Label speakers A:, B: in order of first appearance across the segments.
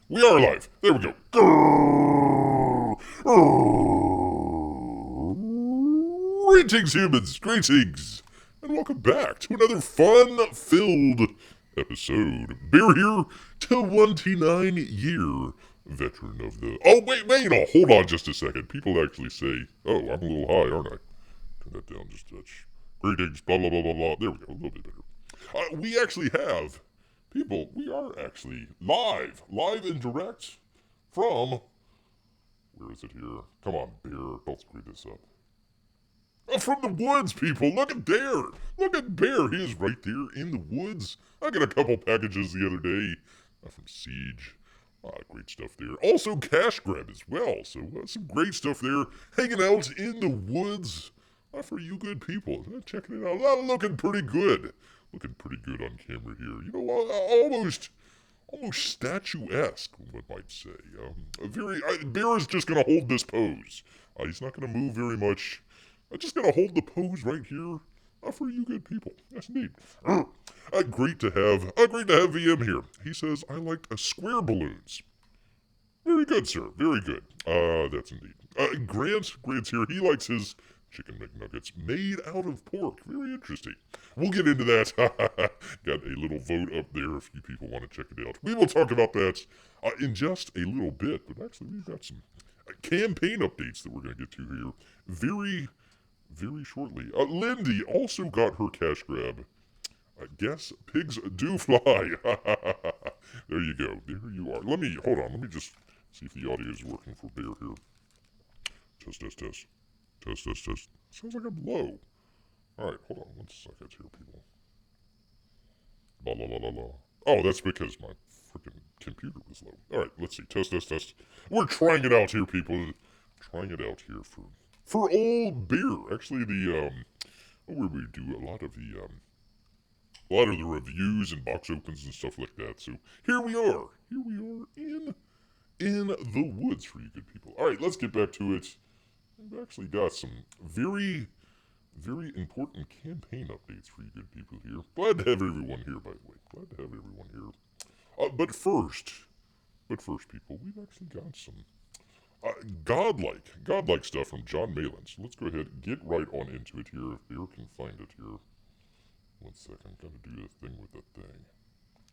A: We are live. There we go. Greetings, humans. Greetings. And welcome back to another fun-filled episode. Bear here, 29-year veteran of the... Oh, wait, no, hold on just a second. People actually say, oh, I'm a little high, aren't I? Turn that down just a touch. Greetings, blah, blah, blah, blah, blah. There we go, a little bit better. We actually have... People, we are actually live and direct from, where is it here? Come on, Bear, don't screw this up. From the woods, people, look at Bear. Look at Bear, he is right there in the woods. I got a couple packages the other day from Siege. Great stuff there. Also, cash grab as well, so some great stuff there. Hanging out in the woods for you good people. Checking it out, looking pretty good. Looking pretty good on camera here. You know, almost statuesque, one might say. Bear is just going to hold this pose. He's not going to move very much. I'm just going to hold the pose right here for you good people. That's neat. Great to have VM here. He says, I like square balloons. Very good, sir. Very good. That's indeed. Grant's here. He likes his chicken McNuggets made out of pork. Very interesting. We'll get into that. Got a little vote up there if you people want to check it out. We will talk about that in just a little bit. But actually, we've got some campaign updates that we're going to get to here very, very shortly. Lindy also got her cash grab. Guess pigs do fly. There you go. There you are. Hold on. Let me just see if the audio is working for Bear here. Test. Test. Sounds like I'm low. Alright, hold on 1 second here, people. La la la la la. Oh, that's because my freaking computer was low. Alright, let's see. Test. We're trying it out here, people. Trying it out here for old Bear. Actually, where we do a lot of the reviews and box opens and stuff like that. So here we are in the woods for you good people. Alright, let's get back to it. We've actually got some very, very important campaign updates for you good people here. Glad to have everyone here, by the way. Glad to have everyone here. But first, people, we've actually got some Godlike stuff from John Malin. So let's go ahead and get right on into it here. If Bear can find it here. 1 second, gotta do the thing with that thing.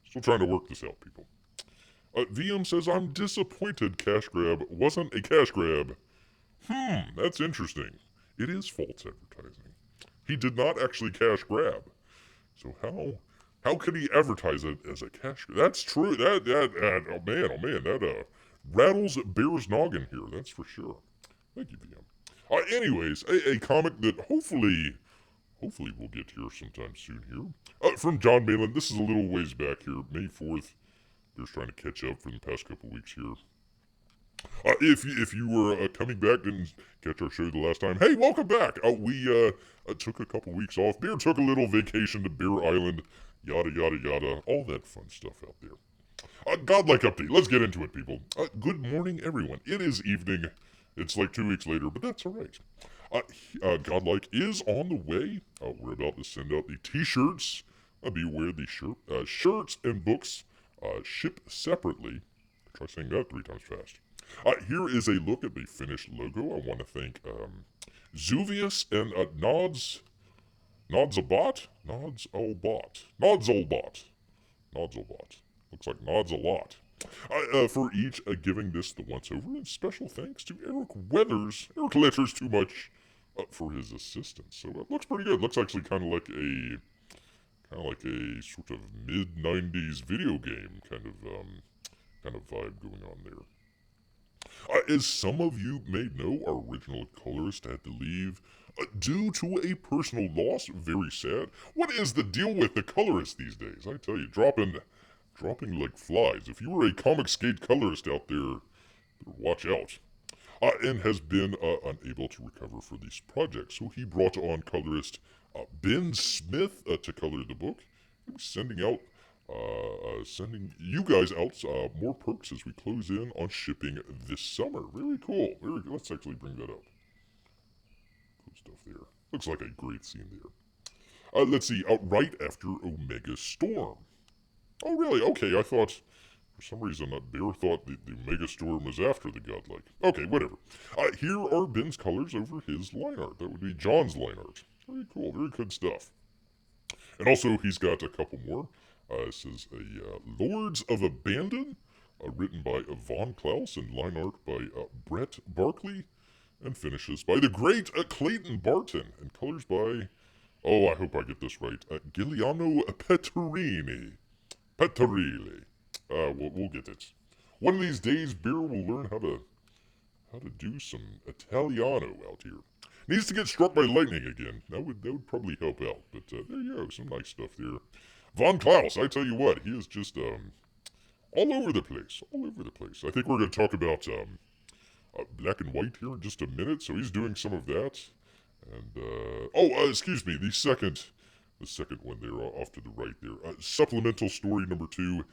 A: Still trying to work this out, people. VM says, I'm disappointed cash grab wasn't a cash grab. That's interesting. It is false advertising. He did not actually cash grab. So how could he advertise it as a cash grab? That's true. Oh man, that rattles Bear's noggin here, that's for sure. Thank you, VM. Anyways, a comic that hopefully we'll get here sometime soon here. From John Malin, this is a little ways back here, May 4th. Bear's trying to catch up for the past couple weeks here. If you were coming back, didn't catch our show the last time, hey, welcome back. We took a couple weeks off. Bear took a little vacation to Bear Island, yada, yada, yada, all that fun stuff out there. Godlike update. Let's get into it, people. Good morning, everyone. It is evening. It's like 2 weeks later, but that's all right. Godlike is on the way. We're about to send out the t-shirts. Be aware the shirts and books ship separately. Try saying that 3 times fast. Here is a look at the finished logo. I want to thank Zuvius and Nodzolbot. Looks like Nods a lot. For each giving this the once over, and special thanks to Eric Letters Too Much, for his assistance. So it looks pretty good. Looks actually kind of like a sort of mid-90s video game kind of vibe going on there. As some of you may know, our original colorist had to leave due to a personal loss. Very sad. What is the deal with the colorists these days? I tell you, dropping like flies. If you were a comic skate colorist out there, watch out. And has been unable to recover for this project. So he brought on colorist Ben Smith to color the book. He'll be sending you guys out more perks as we close in on shipping this summer. Really cool. Very good. Let's actually bring that up. Cool stuff there. Looks like a great scene there. Let's see. Right after Omega Storm. Oh, really? Okay, I thought For some reason, Bear thought the Megastorm was after the Godlike. Okay, whatever. Here are Ben's colors over his line art. That would be John's line art. Very cool, very good stuff. And also, he's got a couple more. This is a Lords of Abandon, written by Von Klaus and line art by Brett Barkley, and finishes by the great Clayton Barton, and colors by, oh, I hope I get this right, Giuliano Pettorini. Pettorini. We'll get it. One of these days, Bear will learn how to do some Italiano out here. Needs to get struck by lightning again. That would probably help out. But there you go, some nice stuff there. Von Klaus, I tell you what, he is just all over the place. All over the place. I think we're going to talk about black and white here in just a minute. So he's doing some of that. And excuse me, the second one there, off to the right there. Supplemental story number 2.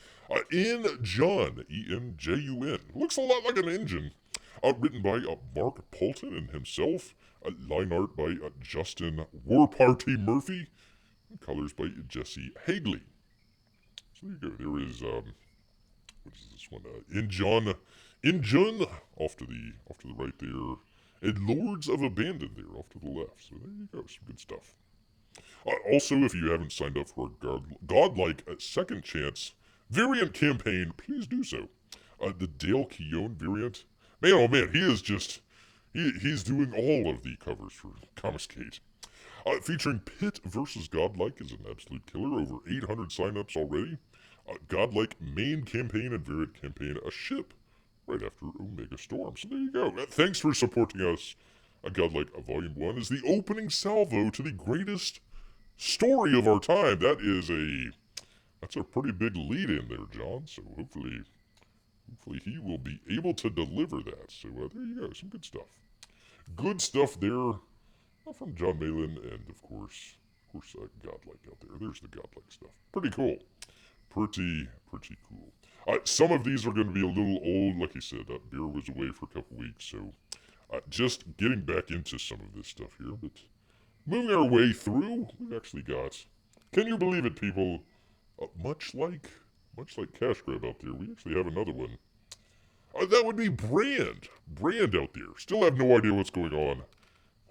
A: Enjun, E-N-J-U-N. Looks a lot like an engine. Written by Mark Poulton and himself. Line art by Justin War Party Murphy. And colors by Jesse Hagley. So there you go. There is, what is this one? Enjun, off to the right there. And Lords of Abandon there, off to the left. So there you go, some good stuff. Also, if you haven't signed up for a Godlike Second Chance variant campaign, please do so. The Dale Keown variant. Man, oh man, he is just... He's doing all of the covers for Comicsgate. Featuring Pitt versus Godlike is an absolute killer. Over 800 signups already. Godlike main campaign and variant campaign, a ship right after Omega Storm. So there you go. Thanks for supporting us. Godlike Volume 1 is the opening salvo to the greatest story of our time. That's a pretty big lead in there, John. So hopefully he will be able to deliver that. So there you go, some good stuff. Good stuff there from John Malin and of course Godlike out there. There's the Godlike stuff. Pretty cool. Pretty cool. Some of these are going to be a little old, like he said. Bear was away for a couple weeks, so just getting back into some of this stuff here. But moving our way through, we've actually got, can you believe it, people? Much like Cash Grab out there, we actually have another one. That would be Brand out there. Still have no idea what's going on.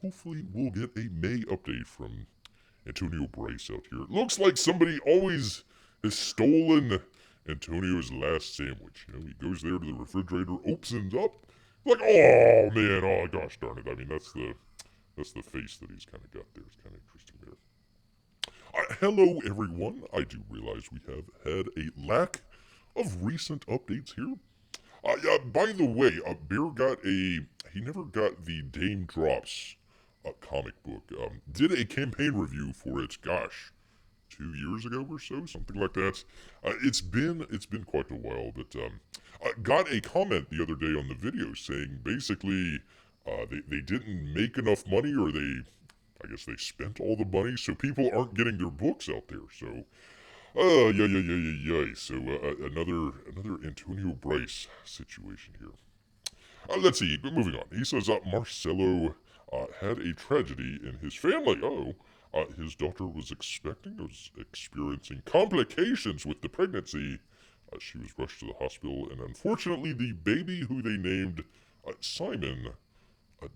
A: Hopefully we'll get a May update from Antonio Bryce out here. It looks like somebody always has stolen Antonio's last sandwich. You know, he goes there to the refrigerator, opens up, like, oh man, oh gosh darn it. I mean, that's the face that he's kind of got there. It's kind of interesting there. Hello everyone. I do realize we have had a lack of recent updates here. By the way, Bear he never got the Dame Drops comic book. Did a campaign review for it, gosh, 2 years ago or so, something like that. It's been quite a while, but got a comment the other day on the video saying basically they didn't make enough money, or I guess they spent all the money, so people aren't getting their books out there. So, So another Antonio Bryce situation here. Let's see. Moving on. He says Marcelo had a tragedy in his family. His daughter was experiencing complications with the pregnancy. She was rushed to the hospital, and unfortunately, the baby, who they named Simon,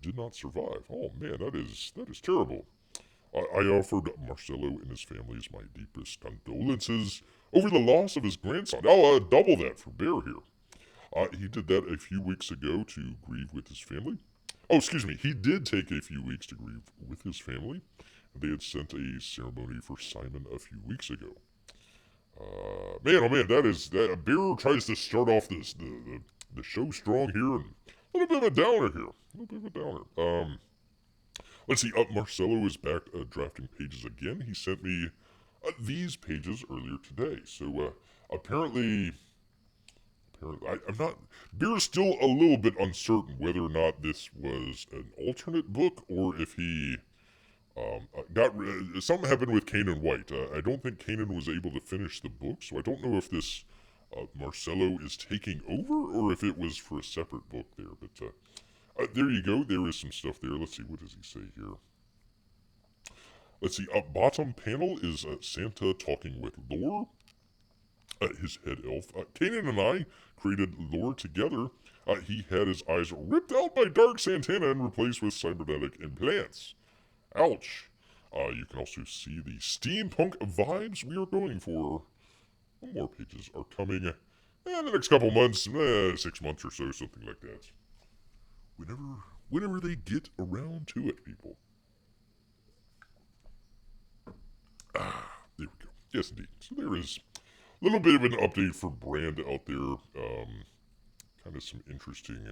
A: did not survive. Oh man, that is terrible. I offered Marcelo and his family my deepest condolences over the loss of his grandson. I'll double that for Bear here. He did that a few weeks ago to grieve with his family. Oh, excuse me. He did take a few weeks to grieve with his family. They had sent a ceremony for Simon a few weeks ago. Man, oh man, that Bear tries to start off the show strong here, and a little bit of a downer here. Let's see. Marcelo is back drafting pages again. He sent me these pages earlier today. So apparently, I'm not. Bear's still a little bit uncertain whether or not this was an alternate book, or if he something happened with Kanan White. I don't think Kanan was able to finish the book, so I don't know if this Marcelo is taking over, or if it was for a separate book there. But there you go. There is some stuff there. Let's see. What does he say here? Let's see. Bottom panel is Santa talking with Lore. his head elf. Kanan and I created lore together. He had his eyes ripped out by Dark Santana and replaced with cybernetic implants. Ouch. You can also see the steampunk vibes we are going for. More pages are coming in the next couple months, 6 months or so, something like that. Whenever they get around to it, people. There we go. Yes, indeed. So there is a little bit of an update for Brand out there. Kind of some interesting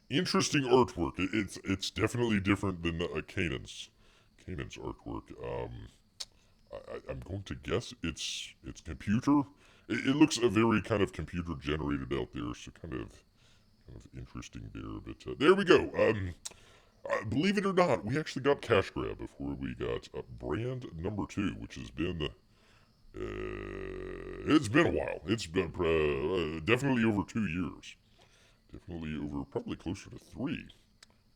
A: artwork. It's definitely different than Kanan's artwork. I'm going to guess it's computer. It looks a very kind of computer generated out there, so kind of interesting there. But there we go. Believe it or not, we actually got Cash Grab before we got Brand number 2, which has been it's been a while. It's been definitely over 2 years. Definitely over probably closer to 3,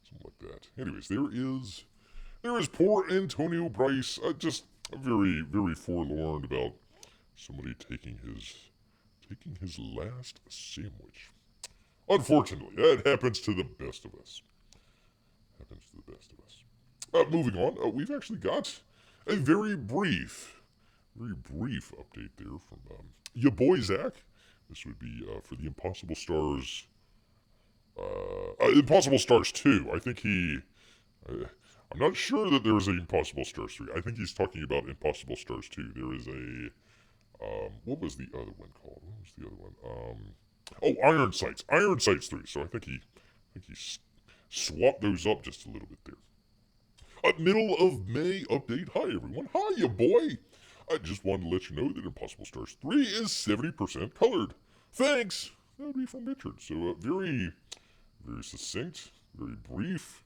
A: something like that. Anyways, there is poor Antonio Bryce, just very forlorn about somebody taking his last sandwich. Unfortunately, that happens to the best of us. Moving on, we've actually got a very brief update there from your boy Zach. This would be for the Impossible Stars. Impossible Stars 2. I think I'm not sure that there is an Impossible Stars 3. I think he's talking about Impossible Stars 2. There is a what was the other one called? Iron Sights. Iron Sights 3. So I think he swapped those up just a little bit there. Middle of May update. Hi everyone. Hi ya boy. I just wanted to let you know that Impossible Stars 3 is 70% colored. Thanks. That would be from Richard. So very succinct, very brief,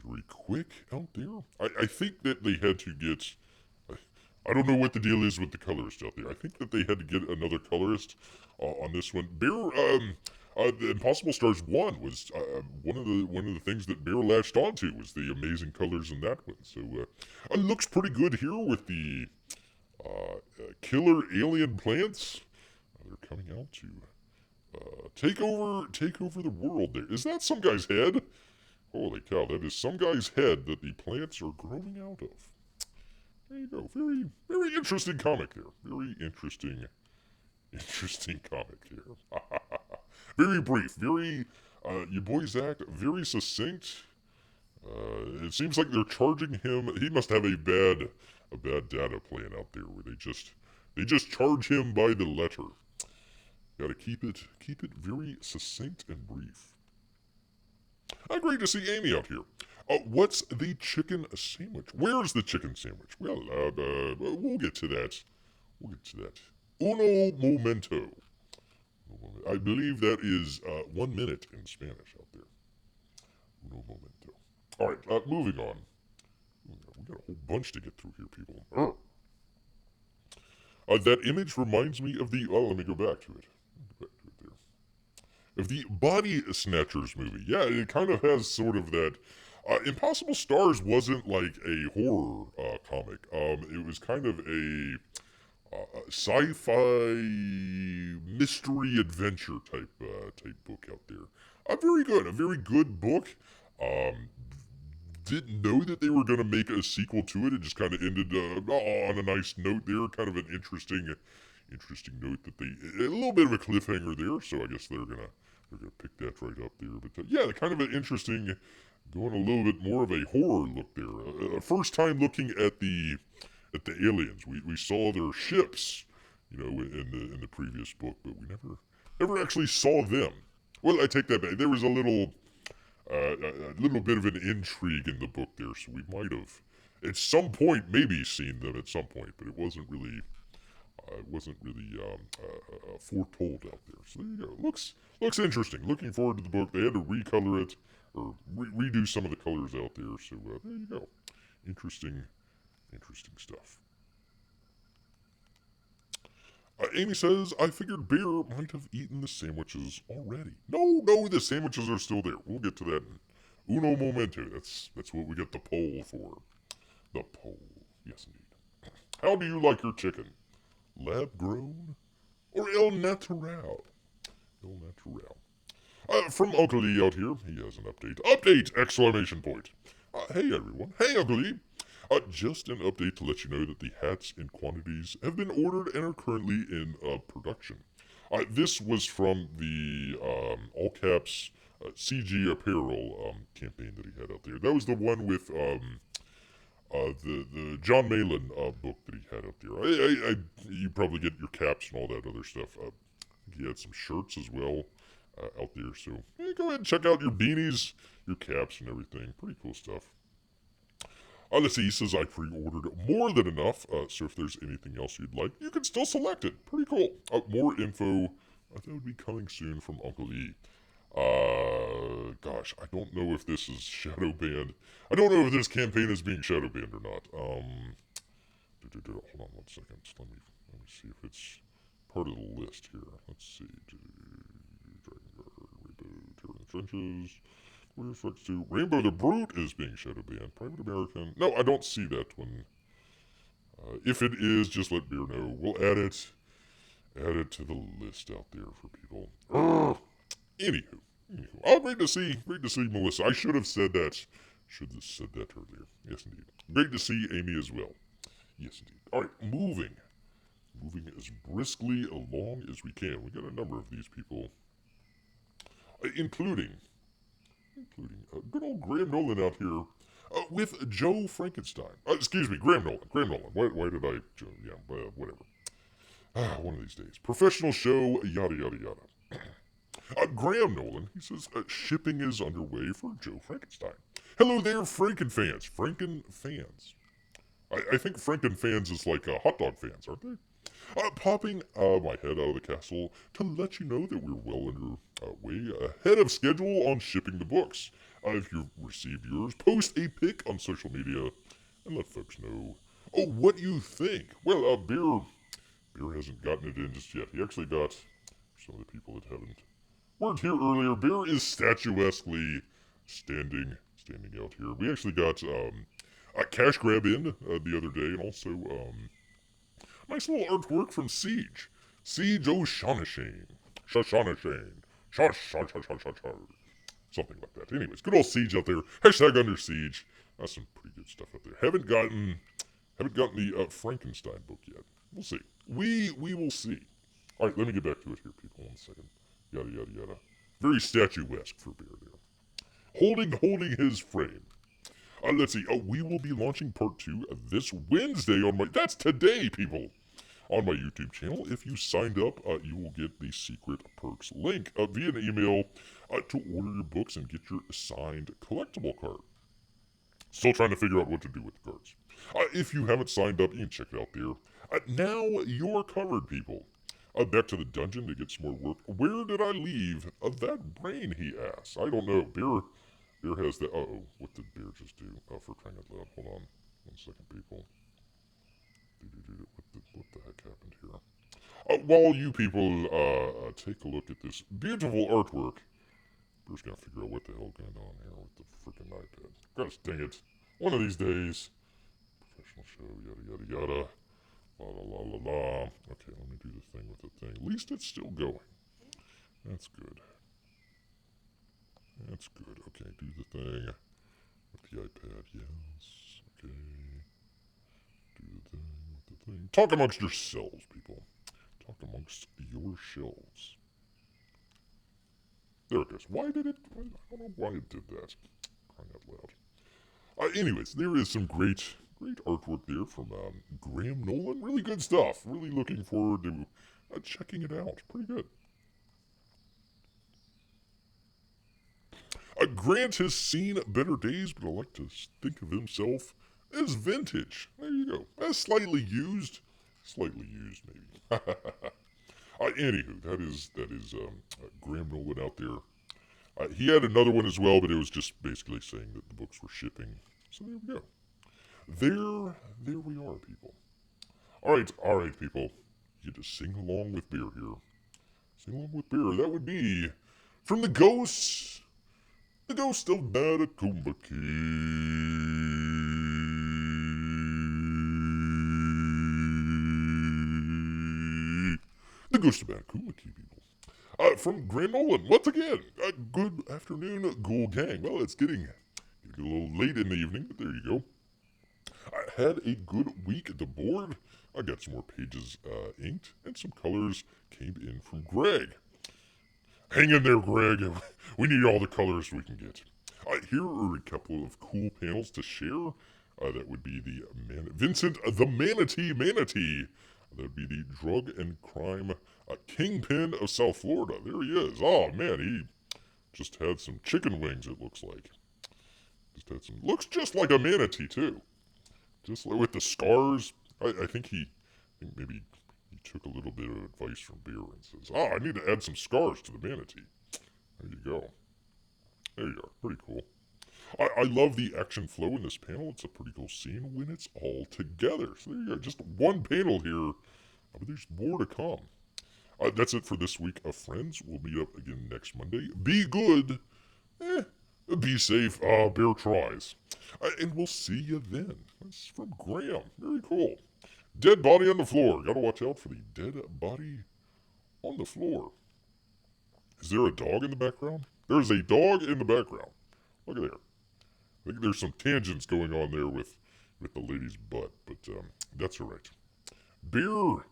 A: very quick out there. I think that they had to get. I don't know what the deal is with the colorist out there. I think that they had to get another colorist on this one. The Impossible Stars 1 was one of the things that Bear latched onto was the amazing colors in that one. So it looks pretty good here with the killer alien plants. They're coming out to take over the world. There is that some guy's head. Holy cow! That is some guy's head that the plants are growing out of. There you go. Very interesting comic there. Very interesting comic here. Very brief. Very, your boy Zach, very succinct. It seems like they're charging him. He must have a bad data plan out there where they just charge him by the letter. Gotta keep it very succinct and brief. Great to see Amy out here. What's the chicken sandwich? Where's the chicken sandwich? Well, we'll get to that. Uno momento. I believe that is 1 minute in Spanish out there. Uno momento. All right, moving on. We got a whole bunch to get through here, people. That image reminds me of the. Oh, let me go back to it. Of the Body Snatchers movie. Yeah, it kind of has sort of that. Impossible Stars wasn't like a horror comic. It was kind of a sci-fi mystery adventure type book out there. A very good book. Didn't know that they were going to make a sequel to it. It just kind of ended on a nice note there. Kind of an interesting note that a little bit of a cliffhanger there. So I guess they're gonna pick that right up there. But yeah, kind of an interesting, going a little bit more of a horror look there. First time looking at the aliens. We saw their ships, in the previous book, but we never actually saw them. Well, I take that back. There was a little bit of an intrigue in the book there, so we might have at some point maybe seen them at some point, but it wasn't really foretold out there. So there you go. Looks interesting. Looking forward to the book. They had to recolor it or redo some of the colors out there. So there you go. Interesting stuff. Amy says, I figured Bear might have eaten the sandwiches already. No, the sandwiches are still there. We'll get to that in uno momento. That's what we get the poll for. The poll. Yes, indeed. How do you like your chicken? Lab grown or El Natural. El Natural. From Uncle E out here, he has an update. Update! Exclamation point. Hey everyone. Hey Uncle E. Just an update to let you know that the hats in quantities have been ordered and are currently in production. This was from the all caps CG Apparel campaign that he had out there. That was the one with the John Malin book that he had out there. You probably get your caps and all that other stuff. He had some shirts as well out there. So go ahead and check out your beanies, your caps, and everything. Pretty cool stuff. Let's see, he says I pre-ordered more than enough, so if there's anything else you'd like, you can still select it. Pretty cool. More info, that would be coming soon from Uncle E. Gosh, I don't know if this is shadow banned. I don't know if this campaign is being shadow banned or not. Hold on 1 second. Let me see if it's part of the list here. Let's see. Dragon Guard, Rainbow, Terror in the Trenches. Rainbow the Brute is being shadow banned. Private American. No, I don't see that one. If it is, just let Beer know. We'll add it. Add it to the list out there for people. Anywho. Oh, great to see Melissa. I should have said that. Should have said that earlier. Yes, indeed. Great to see Amy as well. Yes, indeed. All right, moving as briskly along as we can. We got a number of these people, including good old Graham Nolan out here with Joe Frankenstein. Excuse me, Graham Nolan. Why did I? Yeah, whatever. One of these days. Professional show, yada yada yada. Graham Nolan, he says, shipping is underway for Joe Frankenstein. Hello there, Frankenfans. I think Frankenfans is like hot dog fans, aren't they? Popping my head out of the castle to let you know that we're well way ahead of schedule on shipping the books. If you've received yours, post a pic on social media and let folks know what you think. Well, Beer hasn't gotten it in just yet. He actually got, some of the people that weren't here earlier, Beer is statuesquely standing out here. We actually got a cash grab in the other day, and also nice little artwork from Siege O'Shaughnessy. Something like that. Anyways, good old Siege out there. Hashtag under Siege. That's some pretty good stuff out there. Haven't gotten the Frankenstein book yet. We'll see. We will see. All right, let me get back to it here, people. 1 second. Yada yada yada. Very statuesque for Bear there. Holding his frame. Let's see. We will be launching part 2 this Wednesday that's today, people. On my YouTube channel. If you signed up, you will get the secret perks link via an email to order your books and get your signed collectible card. Still trying to figure out what to do with the cards. If you haven't signed up, you can check it out there. Now you're covered, people. Back to the dungeon to get some more work. Where did I leave that brain, he asks. I don't know. Bear has the... what did Bear just do? For crying out loud. Hold on 1 second, people. What the heck happened here? While you people take a look at this beautiful artwork, Bear's gonna figure out what the hell going on here with the freaking iPad. Gosh dang it. One of these days. Professional show, yada yada yada. La la la la la. Okay, let me do the thing with the thing. At least it's still going. That's good. Okay, do the thing with the iPad. Yes. Okay. Do the thing with the thing. Talk amongst yourselves, people. Talk amongst yourselves. There it goes. Why did it? I don't know why it did that. Crying out loud. Anyways, there is some great artwork there from Graham Nolan. Really good stuff. Really looking forward to checking it out. Pretty good. Grant has seen better days, but I like to think of himself as vintage. There you go. As slightly used maybe. Anywho, that is Graham Nolan out there. He had another one as well, but it was just basically saying that the books were shipping. So there we go. There we are, people. All right, people. You get to sing along with Bear here. Sing along with Bear. That would be from the ghost of Matemumbe. The goes to Bankulaki, people. From Granolan, once again, good afternoon, Ghoul Gang. Well, it's getting a little late in the evening, but there you go. I had a good week at the board. I got some more pages inked, and some colors came in from Greg. Hang in there, Greg. We need all the colors we can get. Here are a couple of cool panels to share. That would be the Vincent the Manatee. That would be the drug and crime kingpin of South Florida. There he is. Oh, man, he just had some chicken wings, it looks like. Looks just like a manatee, too. Just like with the scars. I think maybe he took a little bit of advice from Beer and says, I need to add some scars to the manatee. There you go. There you are. Pretty cool. I love the action flow in this panel. It's a pretty cool scene when it's all together. So there you go. Just one panel here, but there's more to come. That's it for this week of Friends. We'll meet up again next Monday. Be good. Be safe. Bear tries. And we'll see you then. That's from Graham. Very cool. Dead body on the floor. Gotta watch out for the dead body on the floor. Is there a dog in the background? There's a dog in the background. Look at there. I think there's some tangents going on there with the lady's butt, but that's all right. Beer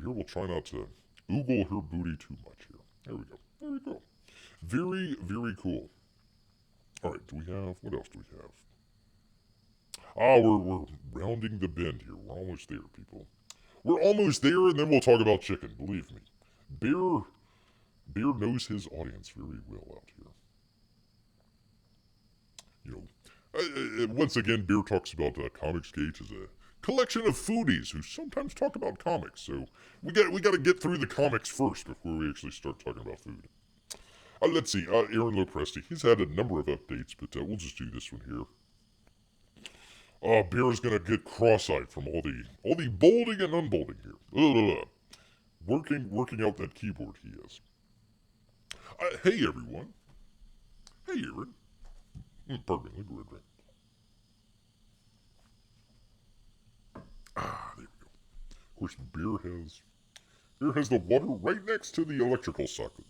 A: will try not to oogle her booty too much here. There we go. Very, very cool. All right, what else do we have? We're rounding the bend here. We're almost there, people. We're almost there, and then we'll talk about chicken, believe me. Beer knows his audience very well out here. Once again, Beer talks about Comicsgate as a collection of foodies who sometimes talk about comics. So we got to get through the comics first before we actually start talking about food. Let's see. Aaron Lopresti, he's had a number of updates, but we'll just do this one here. Beer is gonna get cross-eyed from all the bolding and unbolding here. Working out that keyboard he is. Hey everyone. Hey Aaron. Pardon me, let me read. There we go. Of course, Beer has the water right next to the electrical socket.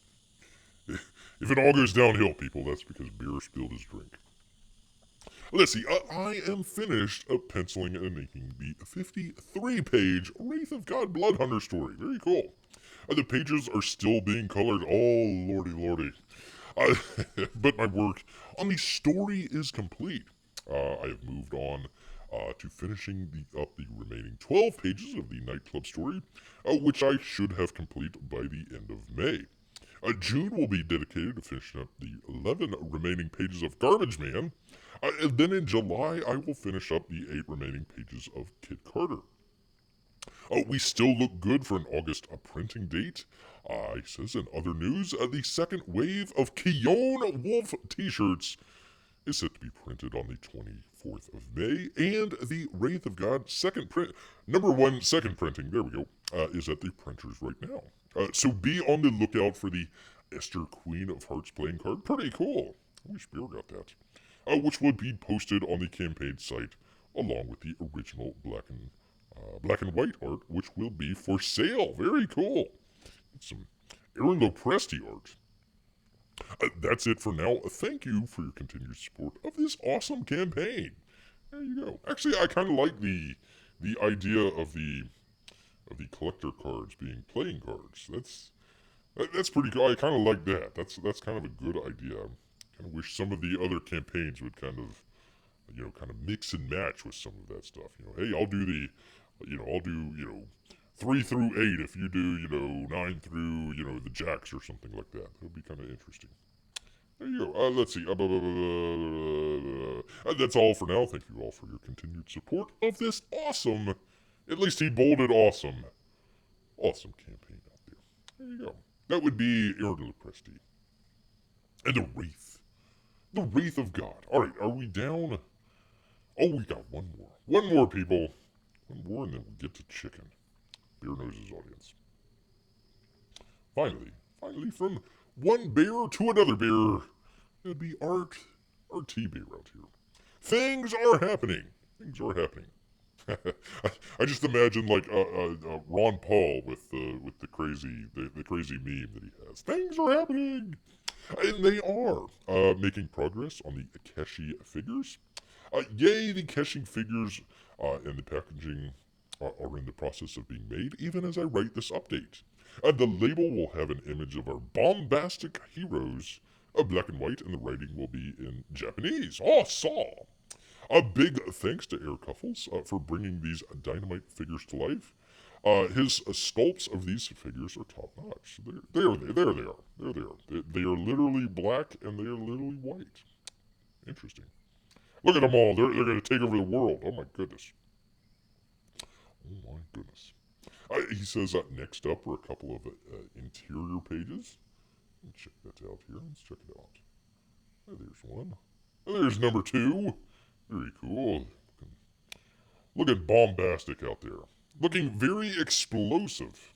A: If it all goes downhill, people, that's because Beer spilled his drink. Let's see, I am finished penciling and inking the 53-page Wraith of God Blood Hunter story. Very cool. The pages are still being colored. Oh, lordy. But my work on the story is complete. I have moved on to finishing up the remaining 12 pages of the nightclub story, which I should have complete by the end of May. June will be dedicated to finishing up the 11 remaining pages of Garbage Man. And then in July, I will finish up the 8 remaining pages of Kid Carter. We still look good for an August printing date. He says, in other news, the second wave of Keone Wolf t-shirts is set to be printed on the 24th of May, and the Wraith of God second printing, there we go, is at the printers right now. So be on the lookout for the Esther Queen of Hearts playing card. Pretty cool. I wish Beer got that. Which would be posted on the campaign site along with the original black and white art, which will be for sale. Very cool. Some Aaron Lopresti art. That's it for now. Thank you for your continued support of this awesome campaign. There you go. Actually, I kind of like the idea of the collector cards being playing cards. That's pretty cool. I kind of like that. That's kind of a good idea. I kind of wish some of the other campaigns would kind of mix and match with some of that stuff. Hey, I'll do 3 through 8 if you do 9 through the jacks or something like that. That would be kind of interesting. There you go. Let's see. That's all for now. Thank you all for your continued support of this awesome, at least he bolded awesome campaign out there. There you go. That would be Aaron Lopresti. And the Wraith. The Wraith of God. Alright, are we down? Oh, we got one more. One more, people. One more, and then we'll get to chicken. Beer knows his audience. Finally, from one bear to another bear, it'd be Art T. Beer out here. Things are happening. I just imagine like Ron Paul with the crazy meme that he has. Things are happening, and they are making progress on the Keshi figures. Yay, the Keshing figures and the packaging are in the process of being made, even as I write this update. The label will have an image of our bombastic heroes, black and white, and the writing will be in Japanese. Oh, saw! A big thanks to Air Cuffles for bringing these dynamite figures to life. His sculpts of these figures are top notch. There they are. They are literally black and they are literally white. Interesting. Look at them all. They're going to take over the world. Oh my goodness. Oh my goodness. He says next up are a couple of interior pages. Let's check that out here. Let's check it out. There's one. There's number 2. Very cool. Looking bombastic out there. Looking very explosive,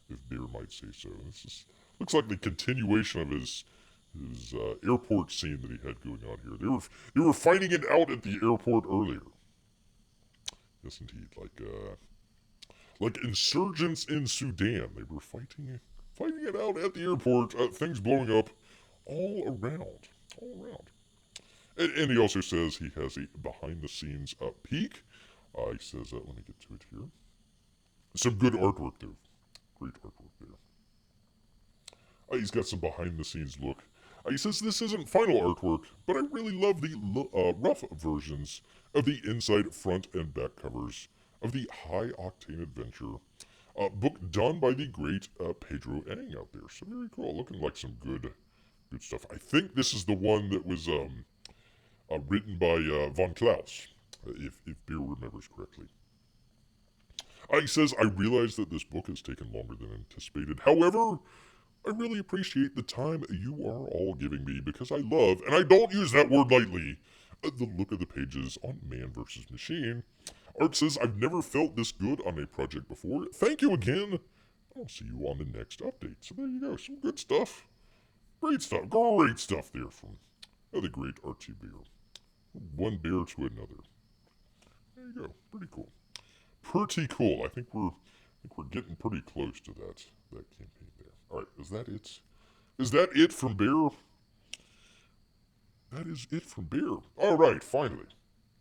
A: if Bear might say so. Looks like the continuation of his airport scene that he had going on here. They were fighting it out at the airport earlier. Yes, indeed. Like insurgents in Sudan. They were fighting it out at the airport. Things blowing up all around. And he also says he has a behind-the-scenes peek. He says, let me get to it here. Some good artwork there. Great artwork there. He's got some behind-the-scenes look. He says this isn't final artwork, but I really love the rough versions of the inside, front, and back covers of the high-octane adventure book done by the great Pedro Eng out there. So very cool. Looking like some good stuff. I think this is the one that was written by Von Klaus, if Beer remembers correctly. He says, I realize that this book has taken longer than anticipated. However, I really appreciate the time you are all giving me because I love, and I don't use that word lightly, the look of the pages on Man vs. Machine. Art says, I've never felt this good on a project before. Thank you again. I'll see you on the next update. So there you go. Some good stuff. Great stuff there from the great RT Bear. One bear to another. There you go. Pretty cool. I think we're getting pretty close to that campaign there. All right, is that it? Is that it from Bear? That is it from Bear. All right, finally.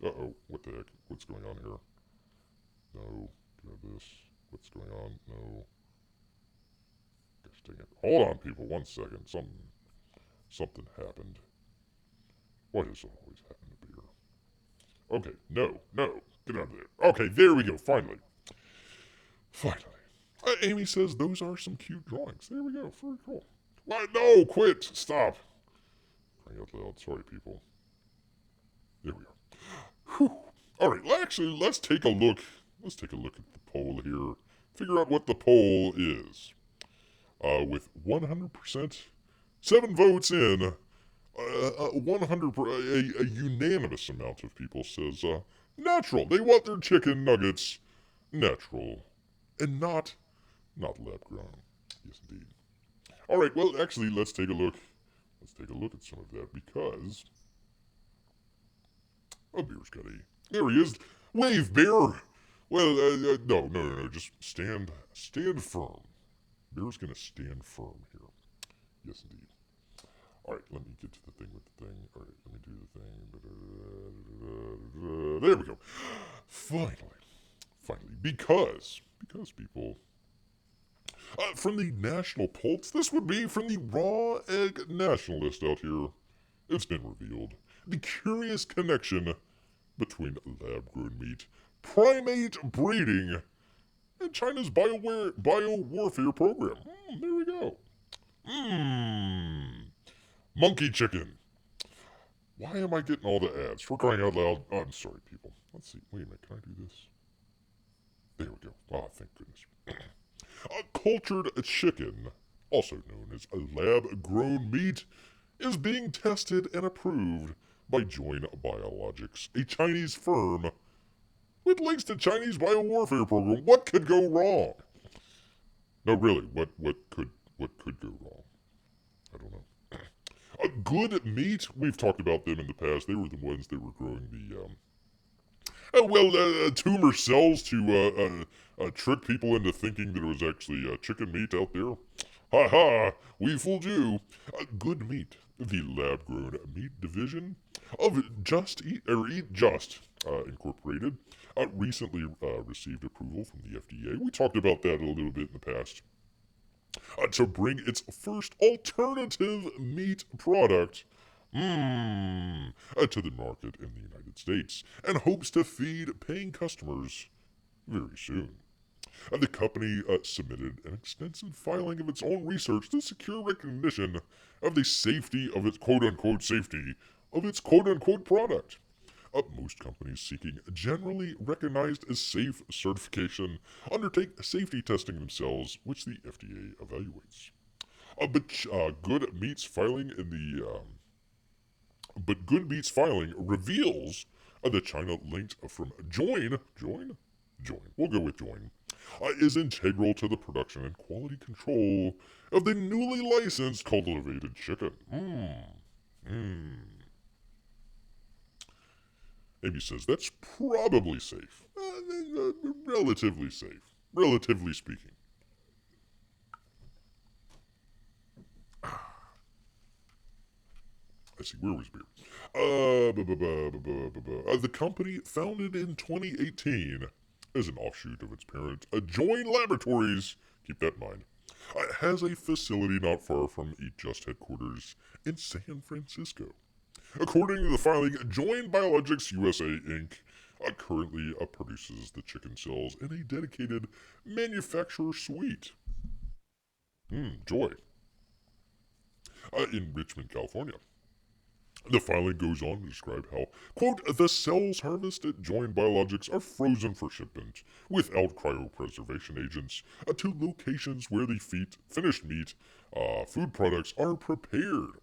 A: Uh-oh, what the heck? What's going on here? No, do you have this? What's going on? No. Gosh dang it. Hold on, people. 1 second. Something happened. What has always happened to Bear? Okay, no. Get out of there. Okay, there we go. Finally. Amy says those are some cute drawings. There we go. Very cool. What? No, quit. Stop. Crying out loud. Sorry, people. There we are. Whew. All right. Actually, let's take a look. Let's take a look at the poll here. Figure out what the poll is. With 100%, 7 votes in, 100, a unanimous amount of people says natural. They want their chicken nuggets natural and not lab grown. Yes, indeed. All right. Well, actually, let's take a look. Let's take a look at some of that because Bear's got a. There he is. Wave, Bear. Well, no. Just stand firm. Bear's gonna stand firm here. Yes, indeed. All right, let me get to the thing with the thing. All right, let me do the thing. There we go. Finally, because people. From the national pulse, this would be from the raw egg nationalist out here. It's been revealed. The curious connection between lab-grown meat, primate breeding, and China's bio-warfare program. There we go. Monkey chicken. Why am I getting all the ads? For crying out loud. Oh, I'm sorry, people. Let's see. Wait a minute. Can I do this? There we go. Oh, thank goodness. A cultured chicken, also known as a lab-grown meat, is being tested and approved by Join Biologics, a Chinese firm with links to Chinese biowarfare program. What could go wrong? No, really, what could go wrong? I don't know. A good meat. We've talked about them in the past. They were the ones that were growing Tumor cells to trick people into thinking that it was actually chicken meat out there. Ha ha! We fooled you. Good Meat, the lab-grown meat division of Just Eat or Eat Just Incorporated, recently received approval from the FDA. We talked about that a little bit in the past. To bring its first alternative meat product to the market in the United States, and hopes to feed paying customers very soon. The company submitted an extensive filing of its own research to secure recognition of the safety of its quote-unquote safety of its quote-unquote product. Most companies seeking generally recognized as safe certification undertake safety testing themselves, which the FDA evaluates. Good Meat's filing in the but Good Meat's filing reveals that China linked from Join. We'll go with Join. Is integral to the production and quality control of the newly licensed cultivated chicken. Amy says that's probably safe. Relatively safe. Relatively speaking. I see, where was beer? The company, founded in 2018 as an offshoot of its parent, Join Laboratories, keep that in mind, has a facility not far from Eat Just headquarters in San Francisco. According to the filing, Join Biologics USA Inc. Currently produces the chicken cells in a dedicated manufacturer suite. Joy. In Richmond, California. The filing goes on to describe how, quote, the cells harvested at Join Biologics are frozen for shipment without cryopreservation agents to locations where the finished meat, food products are prepared.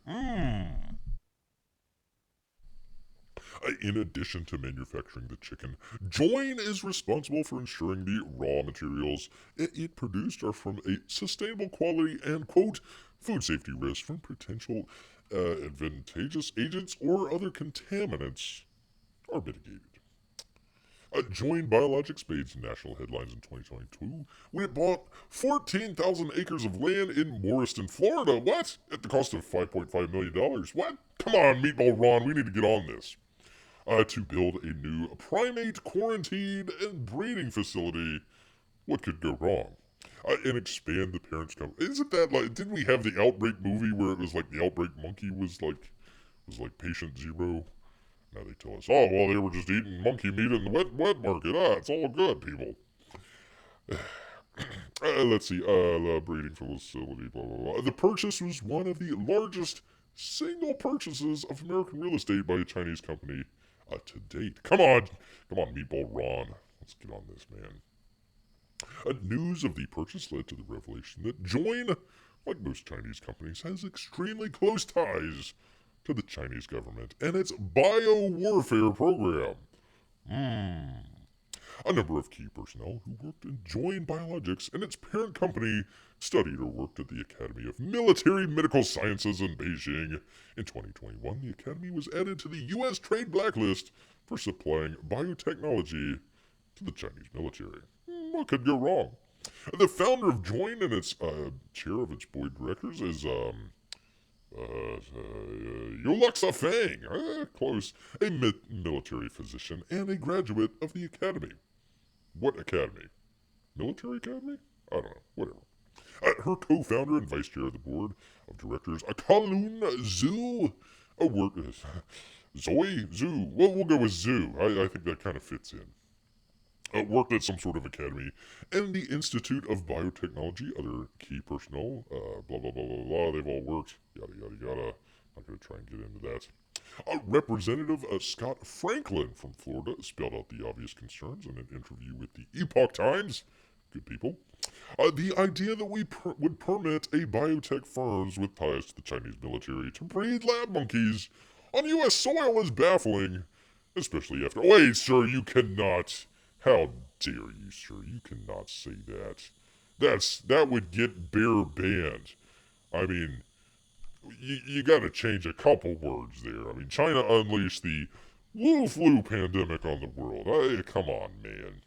A: In addition to manufacturing the chicken, Join is responsible for ensuring the raw materials it produced are from a sustainable quality and, quote, food safety risks from potential advantageous agents or other contaminants are mitigated. Join Biologics made national headlines in 2022 when it bought 14,000 acres of land in Morriston, Florida. What? At the cost of $5.5 million. What? Come on, Meatball Ron, we need to get on this. To build a new primate quarantine and breeding facility. What could go wrong? And expand the parents' company. Isn't that like? Didn't we have the Outbreak movie where it was like the Outbreak monkey was like patient zero? Now they tell us, oh well, they were just eating monkey meat in the wet market. It's all good, people. Let's see. The breeding facility. Blah blah blah. The purchase was one of the largest single purchases of American real estate by a Chinese company to date. Come on, Meatball Ron. Let's get on this, man. News of the purchase led to the revelation that Join, like most Chinese companies, has extremely close ties to the Chinese government and its bio-warfare program. A number of key personnel who worked in Join Biologics and its parent company studied or worked at the Academy of Military Medical Sciences in Beijing. In 2021, the Academy was added to the U.S. trade blacklist for supplying biotechnology to the Chinese military. What could go wrong? The founder of Join and its chair of its board of directors is Yoluxa Fang, close, a military physician and a graduate of the academy. What academy? Military academy? I don't know, whatever. Her co-founder and vice chair of the board of directors, Kalun Zhu, Zoe Zhu. Well, we'll go with Zhu. I think that kind of fits in. Worked at some sort of academy and the Institute of Biotechnology. Other key personnel, blah blah blah blah blah. They've all worked. Yada yada yada. I'm going to try and get into that. Representative Scott Franklin from Florida spelled out the obvious concerns in an interview with the Epoch Times. Good people. The idea that we would permit a biotech firms with ties to the Chinese military to breed lab monkeys on U.S. soil is baffling, especially after. Wait, sir, you cannot. How dare you, sir? You cannot say that. That would get bear banned. I mean, you gotta change a couple words there. I mean, China unleashed the flu pandemic on the world. Come on, man.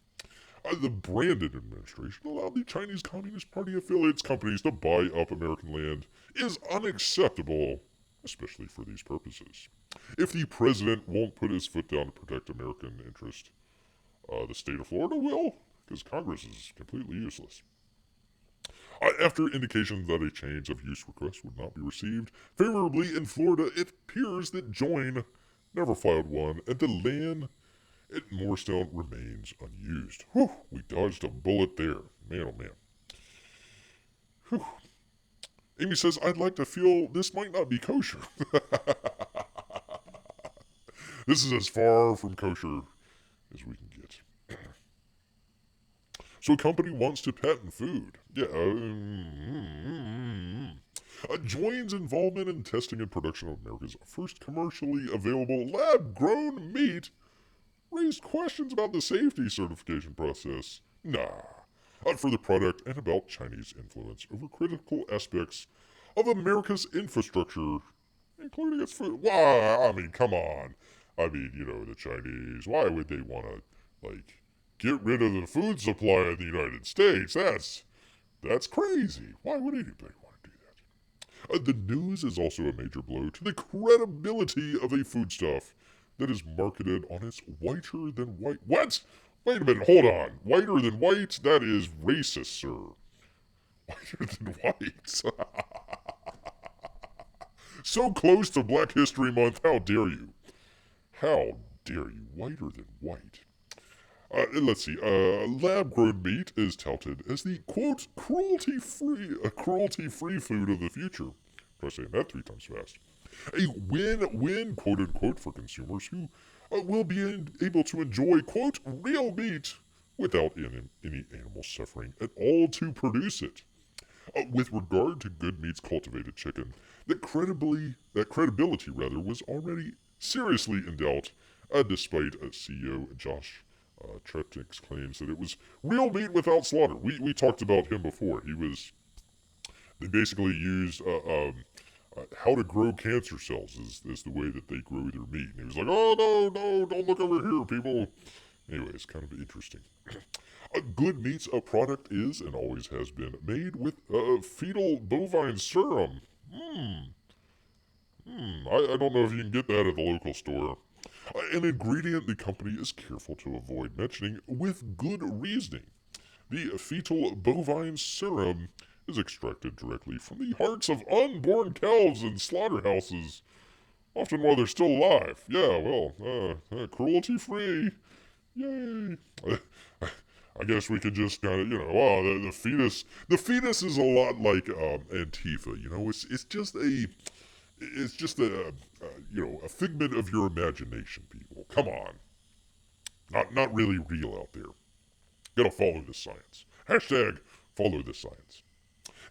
A: The Brandon administration allowed the Chinese Communist Party affiliates companies to buy up American land is unacceptable, especially for these purposes. If the president won't put his foot down to protect American interest, the state of Florida will, because Congress is completely useless. After indications that a change of use request would not be received favorably in Florida, it appears that Join never filed one, and the land at Morristown remains unused. Whew, we dodged a bullet there. Man, oh man. Whew. Amy says, I'd like to feel this might not be kosher. This is as far from kosher as we can get. So a company wants to patent food. Yeah. Joins involvement in testing and production of America's first commercially available lab-grown meat raised questions about the safety certification process. For the product and about Chinese influence over critical aspects of America's infrastructure, including its food. Why? I mean, come on. I mean, the Chinese, why would they want to, get rid of the food supply of the United States? That's crazy. Why would anybody want to do that? The news is also a major blow to the credibility of a foodstuff that is marketed on its whiter than white. What? Wait a minute, hold on. Whiter than white? That is racist, sir. Whiter than white. So close to Black History Month, how dare you? How dare you? Whiter than white. Let's see. Lab-grown meat is touted as the, quote, cruelty-free food of the future. Try saying that 3 times fast. A win-win, quote-unquote, for consumers who will be able to enjoy, quote, real meat without any animal suffering at all to produce it. With regard to good meat's cultivated chicken, that credibility was already seriously in doubt, despite CEO Josh Tretnick's claims that it was real meat without slaughter. We talked about him before. They basically used how to grow cancer cells is the way that they grow their meat. And he was like, oh, no, don't look over here, people. Anyway, it's kind of interesting. Good meat's product is, and always has been, made with fetal bovine serum. I don't know if you can get that at the local store. An ingredient the company is careful to avoid mentioning with good reasoning. The fetal bovine serum is extracted directly from the hearts of unborn cows in slaughterhouses, often while they're still alive. Yeah, well, cruelty-free. Yay. I guess we could just kind of, the fetus. The fetus is a lot like Antifa. It's just a figment of your imagination, people. Come on. Not really real out there. Gotta follow the science. Hashtag follow the science.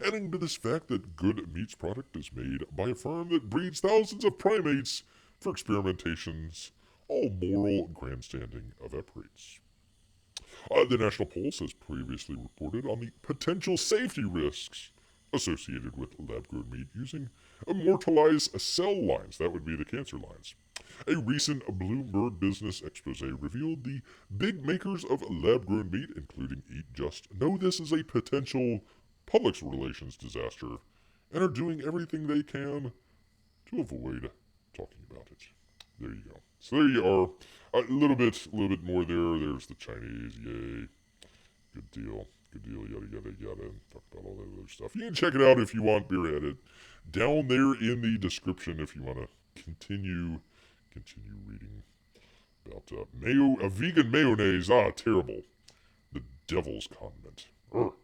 A: Adding to this fact that Good Meat's product is made by a firm that breeds thousands of primates for experimentations, all moral grandstanding evaporates. The National Pulse has previously reported on the potential safety risks associated with lab-grown meat using immortalized cell lines. That would be the cancer lines. A recent Bloomberg business expose revealed the big makers of lab-grown meat, including Eat Just, know this is a potential public relations disaster and are doing everything they can to avoid talking about it. There you go. So there you are. A little bit more there. There's the Chinese. Yay. Good deal. Yada. Talk about all that other stuff. You can check it out if you want. Beer at it. Down there in the description if you want to continue reading about vegan mayonnaise. Terrible. The devil's condiment. Terrible.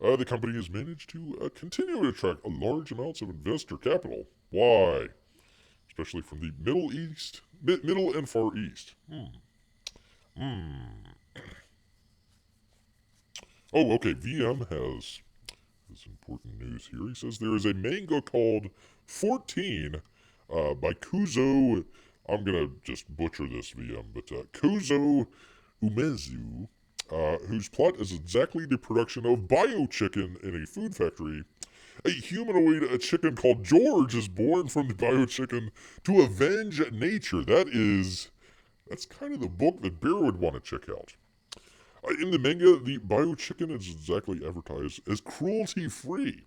A: The company has managed to continue to attract large amounts of investor capital. Why? Especially from the Middle and Far East. Oh, okay. VM has important news here. He says there is a manga called 14 by Kuzo. I'm going to just butcher this, VM, but Kuzo Umezu, whose plot is exactly the production of bio chicken in a food factory, A humanoid chicken called George is born from the bio-chicken to avenge nature. That's kind of the book that Bear would want to check out. In the manga, the bio-chicken is exactly advertised as cruelty-free.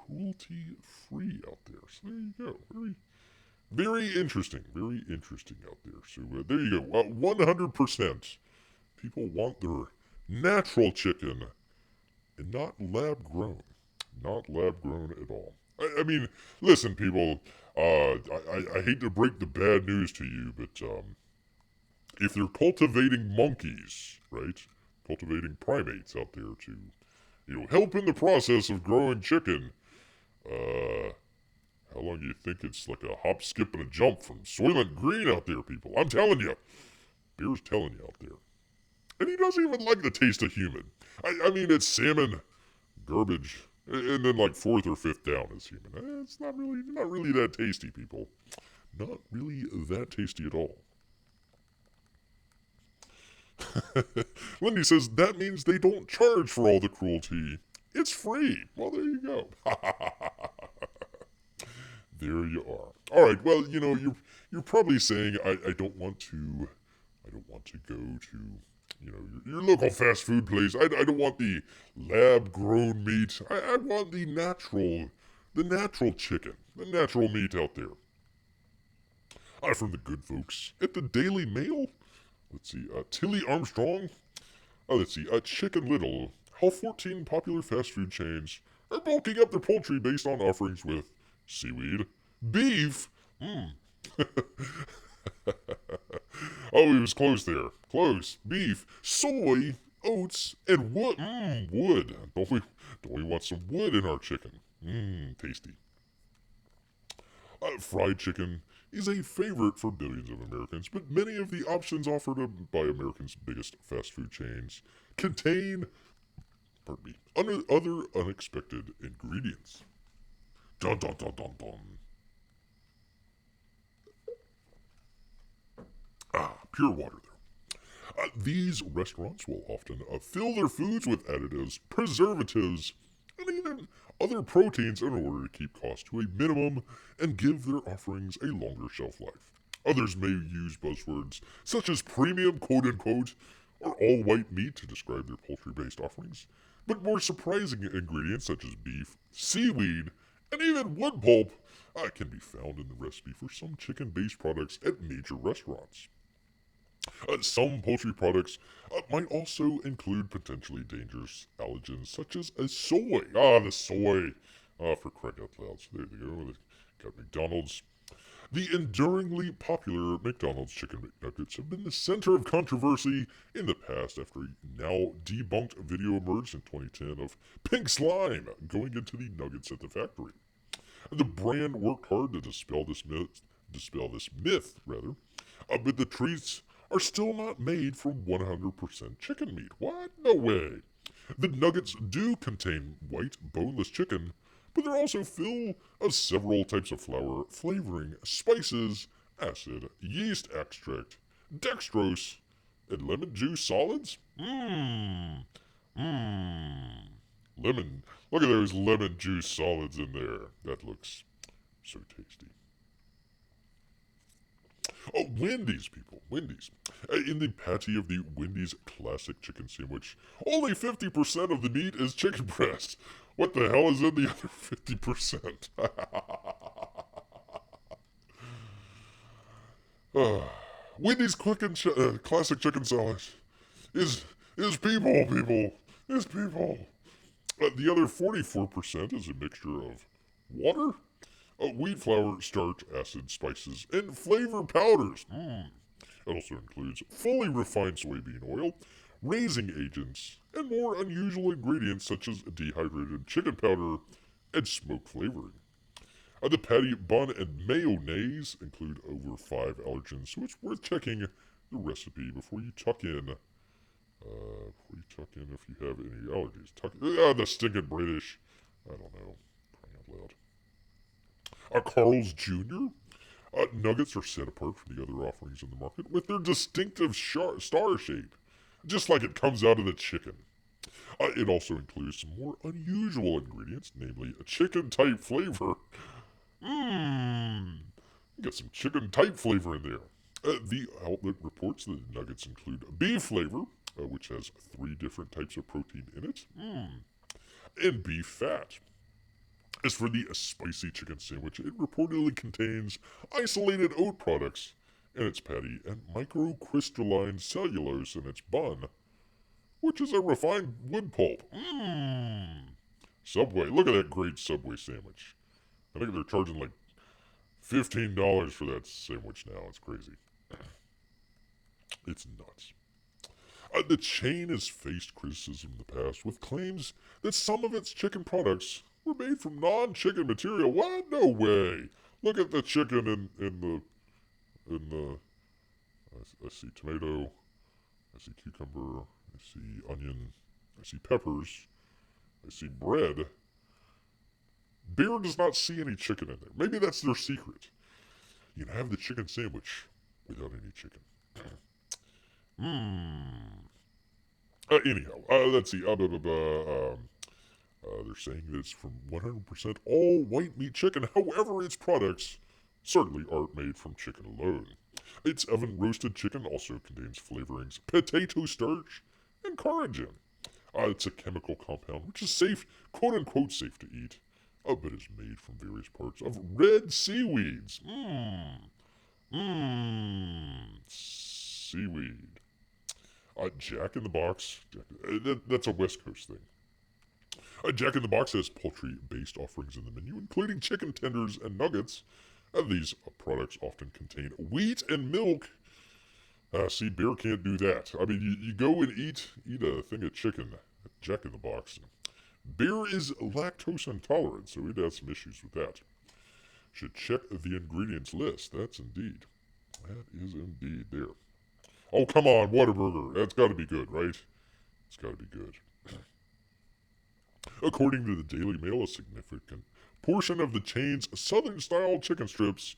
A: Cruelty-free out there. So there you go. Very interesting. Very interesting out there. So there you go. 100%. People want their natural chicken and not lab-grown. Not lab-grown at all. I mean, listen, people. I hate to break the bad news to you, but if they're cultivating monkeys, right? Cultivating primates out there to, help in the process of growing chicken, how long do you think it's like a hop, skip, and a jump from Soylent Green out there, people? I'm telling you. Bear's telling you out there. And he doesn't even like the taste of human. I mean, it's salmon, garbage, and then like fourth or fifth down is human. It's not really that tasty, people. Not really that tasty at all. Wendy says that means they don't charge for all the cruelty. It's free. Well, there you go. There you are. All right. Well, you're probably saying I don't want to go to your local fast food place. I don't want the lab grown meat. I want the natural chicken, the natural meat out there. From the good folks at the Daily Mail. Let's see, Tilly Armstrong. Let's see, Chicken Little. How 14 popular fast food chains are bulking up their poultry based on offerings with seaweed, beef. Oh, he was close there. Close. Beef, soy, oats, and wood. Wood. Don't we want some wood in our chicken? Tasty. Fried chicken is a favorite for billions of Americans, but many of the options offered by America's biggest fast food chains contain, other unexpected ingredients. Dun dun dun dun dun. Pure water there. These restaurants will often fill their foods with additives, preservatives, and even other proteins in order to keep costs to a minimum and give their offerings a longer shelf life. Others may use buzzwords such as premium, quote-unquote, or all-white meat to describe their poultry-based offerings, but more surprising ingredients such as beef, seaweed, and even wood pulp can be found in the recipe for some chicken-based products at major restaurants. Some poultry products might also include potentially dangerous allergens such as soy. The soy. For crying out loud. So there you go. Got McDonald's. The enduringly popular McDonald's chicken McNuggets have been the center of controversy in the past after a now debunked video emerged in 2010 of pink slime going into the nuggets at the factory. The brand worked hard to dispel this myth, but the treats are still not made from 100% chicken meat. What? No way. The nuggets do contain white, boneless chicken, but they're also filled of several types of flour, flavoring, spices, acid, yeast extract, dextrose, and lemon juice solids? Lemon. Look at those lemon juice solids in there. That looks so tasty. Oh, Wendy's, people. Wendy's. In the patty of the Wendy's classic chicken sandwich, only 50% of the meat is chicken breast. What the hell is in the other 50%? Wendy's classic chicken salad is people. Is people. The other 44% is a mixture of water, wheat flour, starch, acid, spices, and flavor powders. It also includes fully refined soybean oil, raising agents, and more unusual ingredients such as dehydrated chicken powder and smoke flavoring. The patty, bun, and mayonnaise include over 5 allergens, so it's worth checking the recipe before you tuck in. If you have any allergies. The stinking British. I don't know. Crying out loud. Carl's Jr. Nuggets are set apart from the other offerings in the market with their distinctive star shape, just like it comes out of the chicken. It also includes some more unusual ingredients, namely a chicken-type flavor. Mmm, get some chicken-type flavor in there. The outlet reports that the nuggets include beef flavor, which has 3 different types of protein in it, and beef fat. As for the spicy chicken sandwich, it reportedly contains isolated oat products in its patty and microcrystalline cellulose in its bun, which is a refined wood pulp. Subway, look at that great Subway sandwich. I think they're charging like $15 for that sandwich now. It's crazy. It's nuts. The chain has faced criticism in the past with claims that some of its chicken products were made from non-chicken material. What? No way. Look at the chicken in the. I see tomato. I see cucumber. I see onion. I see peppers. I see bread. Bear does not see any chicken in there. Maybe that's their secret. You can have the chicken sandwich without any chicken. Anyhow, let's see. They're saying that it's from 100% all white meat chicken. However, its products certainly aren't made from chicken alone. Its oven roasted chicken also contains flavorings, potato starch, and collagen. It's a chemical compound which is safe, quote unquote, safe to eat, but is made from various parts of red seaweeds. Seaweed. Jack in the Box. That's a West Coast thing. Jack in the Box has poultry-based offerings in the menu, including chicken tenders and nuggets. These products often contain wheat and milk. See, Bear can't do that. I mean, you go and eat a thing of chicken at Jack in the Box. Bear is lactose intolerant, so he'd have some issues with that. Should check the ingredients list. That is indeed there. Oh, come on, Whataburger. That's got to be good, right? It's got to be good. According to the Daily Mail, a significant portion of the chain's Southern-style chicken strips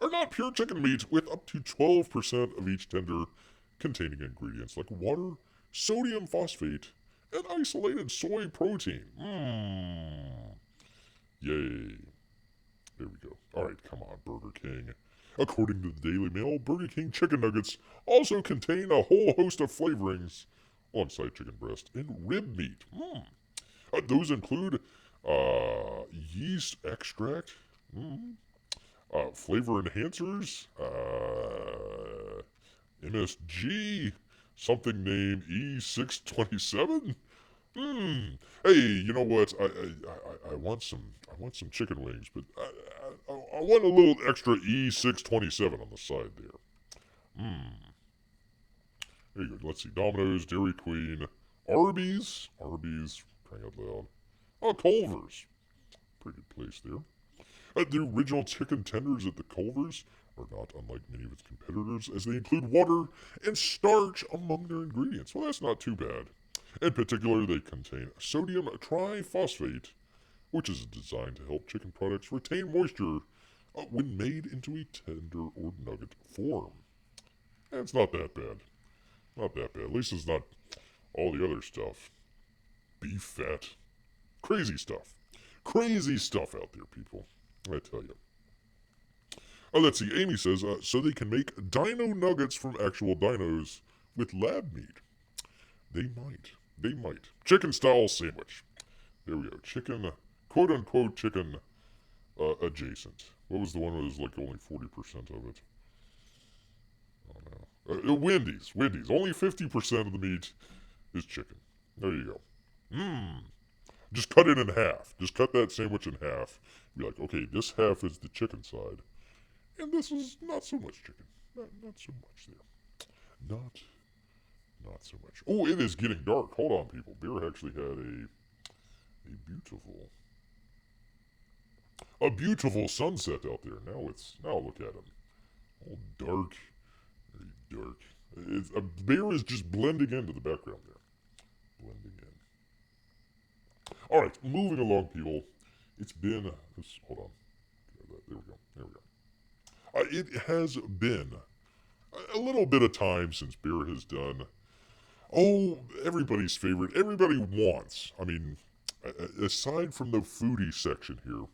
A: are not pure chicken meat, with up to 12% of each tender containing ingredients like water, sodium phosphate, and isolated soy protein. Yay. There we go. Alright, come on, Burger King. According to the Daily Mail, Burger King chicken nuggets also contain a whole host of flavorings alongside chicken breast and rib meat. Those include yeast extract, flavor enhancers, MSG, something named E627. Hey, you know what? I want some chicken wings, but I want a little extra E627 on the side there. There you go. Let's see. Domino's, Dairy Queen, Arby's, crying out loud. Oh, Culver's. Pretty good place there. The original chicken tenders at the Culver's are not unlike many of its competitors, as they include water and starch among their ingredients. Well, that's not too bad. In particular, they contain sodium triphosphate, which is designed to help chicken products retain moisture when made into a tender or nugget form. And it's not that bad. Not that bad. At least it's not all the other stuff. Beef fat. Crazy stuff. Crazy stuff out there, people. I tell you. Let's see. Amy says, so they can make dino nuggets from actual dinos with lab meat. They might. Chicken style sandwich. There we go. Chicken, quote unquote chicken adjacent. What was the one that was like only 40% of it? Oh no. Wendy's. Only 50% of the meat is chicken. There you go. Just cut it in half. Just cut that sandwich in half. Be like, okay, this half is the chicken side, and this is not so much chicken. Not so much there. Not so much. Oh, it is getting dark. Hold on, people. Bear actually had a beautiful sunset out there. Now look at him. All dark. Very dark. A bear is just blending into the background there. Blending in. Alright, moving along, people. It's been... hold on. There we go. It has been a little bit of time since Bear has done Oh, everybody's favorite. Everybody wants. I mean, aside from the foodie section here,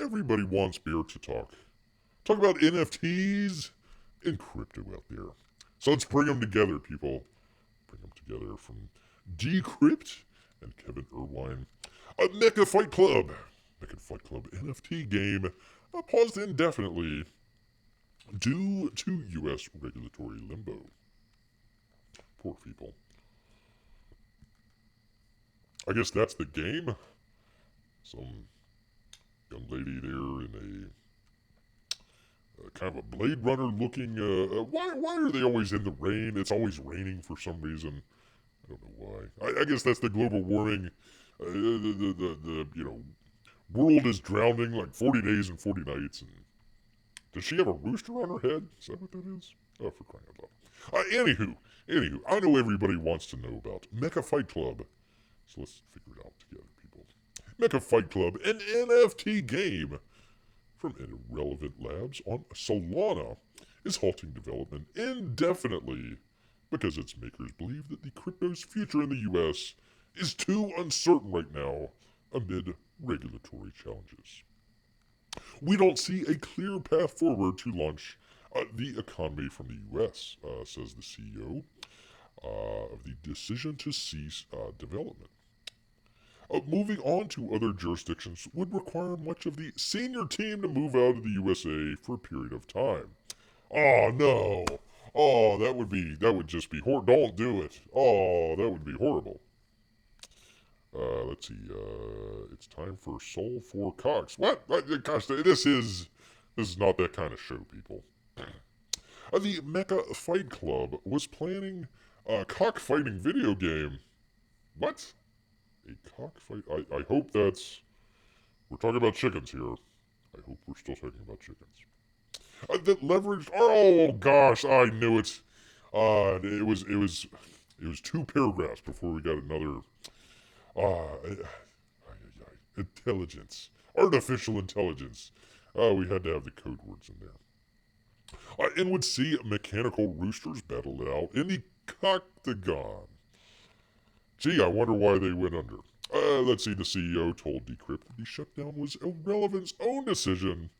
A: everybody wants beer to talk. Talk about NFTs and crypto out there. So let's bring them together, people. Bring them together from Decrypt and Kevin Irwine. A Mecha Fight Club. Mecha Fight Club NFT game paused indefinitely due to U.S. regulatory limbo. Poor people. I guess that's the game. Some young lady there in a kind of a Blade Runner looking. Why are they always in the rain? It's always raining for some reason. I don't know why. I guess that's the global warming. The world is drowning like 40 days and 40 nights. And does she have a rooster on her head? Is that what that is? Oh, for crying out loud. Anywho, I know everybody wants to know about Mecha Fight Club. So let's figure it out together, people. Mecha Fight Club, an NFT game from Irrelevant Labs on Solana, is halting development indefinitely because its makers believe that the crypto's future in the US is too uncertain right now amid regulatory challenges. We don't see a clear path forward to launch the economy from the US, says the CEO of the decision to cease development. Moving on to other jurisdictions would require much of the senior team to move out of the USA for a period of time. Oh no! Oh, that would just be horrible. Don't do it. Oh, that would be horrible. Let's see. It's time for Soul for Cox. What? Gosh, this is not that kind of show, people. The Mecha Fight Club was planning a cockfighting video game. What? A cockfight? I hope that's... We're talking about chickens here. I hope we're still talking about chickens. That leveraged... Oh, gosh, I knew it. It was 2 paragraphs before we got another... intelligence. Artificial intelligence. We had to have the code words in there. And would see mechanical roosters battle it out in the Coctagon. Gee, I wonder why they went under. Let's see, the CEO told Decrypt that the shutdown was Irrelevant's own decision,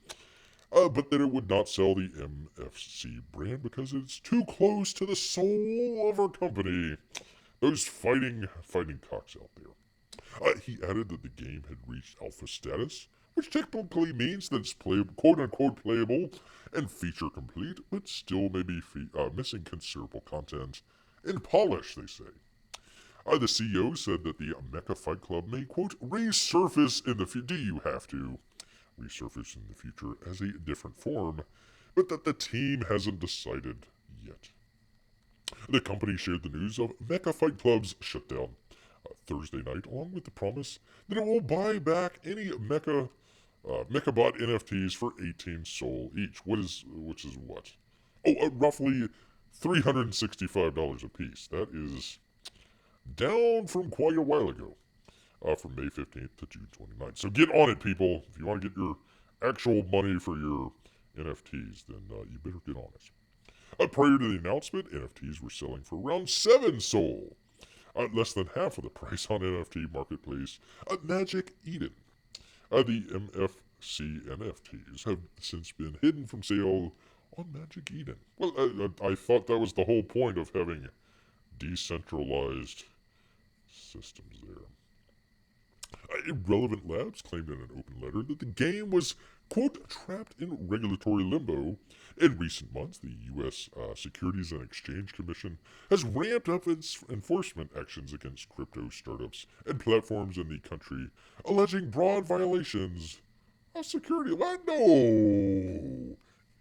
A: but that it would not sell the MFC brand because it's too close to the soul of our company. Those fighting cocks out there. He added that the game had reached alpha status, which typically means that it's quote-unquote playable and feature complete, but still may be missing considerable content and polish, they say. The CEO said that the Mecha Fight Club may, quote, resurface in the future. Do you have to resurface in the future as a different form, but that the team hasn't decided yet. The company shared the news of Mecha Fight Club's shutdown Thursday night, along with the promise that it will buy back any Mechabot NFTs for 18 Sol each. Which is what? Oh, roughly $365 a piece. That is down from quite a while ago, from May 15th to June 29th. So get on it, people. If you want to get your actual money for your NFTs, then you better get on it. Prior to the announcement, NFTs were selling for around 7 Sol. Less than half of the price on NFT marketplace Magic Eden. The MFC NFTs have since been hidden from sale on Magic Eden. Well, I thought that was the whole point of having decentralized systems there. Irrelevant Labs claimed in an open letter that the game was, quote, trapped in regulatory limbo. In recent months, the U.S. Securities and Exchange Commission has ramped up its enforcement actions against crypto startups and platforms in the country, alleging broad violations of security. What? No!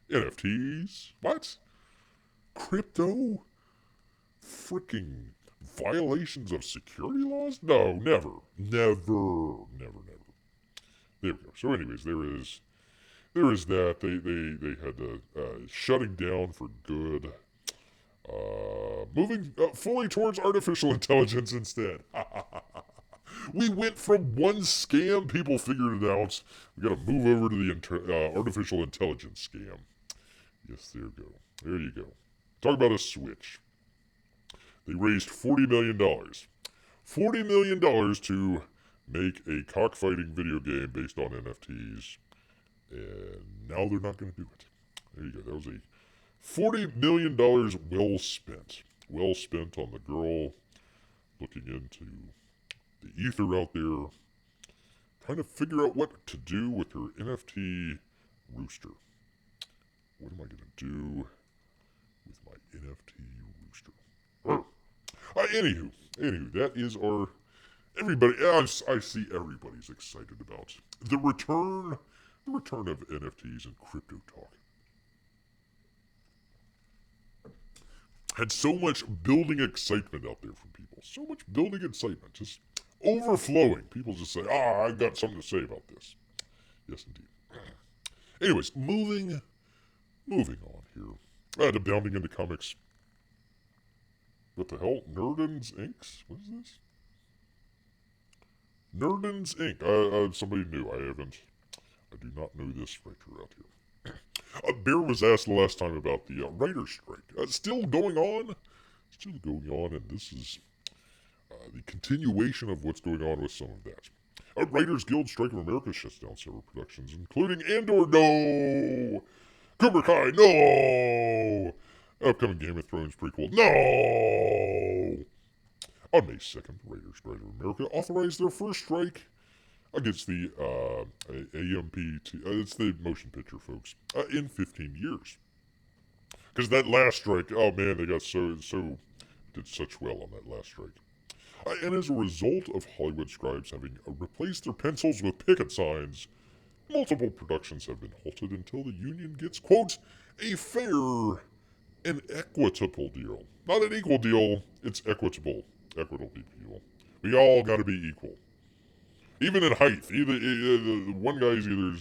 A: NFTs? What? Crypto? Freaking violations of security laws? No, never. Never. There we go. So anyways, there is that. They had shutting down for good. Moving fully towards artificial intelligence instead. We went from one scam, people figured it out. We gotta move over to the artificial intelligence scam. Yes, there you go. Talk about a switch. They raised $40 million. $40 million to make a cockfighting video game based on NFTs. And now they're not going to do it. There you go. That was a $40 million well spent. Well spent on the girl looking into the ether out there, trying to figure out what to do with her NFT rooster. What am I going to do with my NFT rooster? Anywho, that is our... Everybody, I see everybody's excited about the return of NFTs and crypto talk. Had so much building excitement out there from people. So much building excitement, just overflowing. People just say, I've got something to say about this. Yes, indeed. Anyways, moving on here. Delving into comics. What the hell? Nerdens Inc.? What is this? Nerdens Inc. Somebody new. I do not know this writer out here. Bear was asked the last time about the writer's strike. Still going on. And this is the continuation of what's going on with some of that. Writers Guild Strike of America shuts down several productions, including Andor, no! Cobra Kai, no! Upcoming Game of Thrones prequel, no! On May 2nd, Writers Strike of America authorized their first strike against the AMPT, it's the motion picture folks, in 15 years. Because that last strike, oh man, they got did such well on that last strike. And as a result of Hollywood scribes having replaced their pencils with picket signs, multiple productions have been halted until the union gets, quote, a fair and equitable deal. Not an equal deal, it's equitable. Equitable deal. We all gotta be equal. Even in height. One guy's either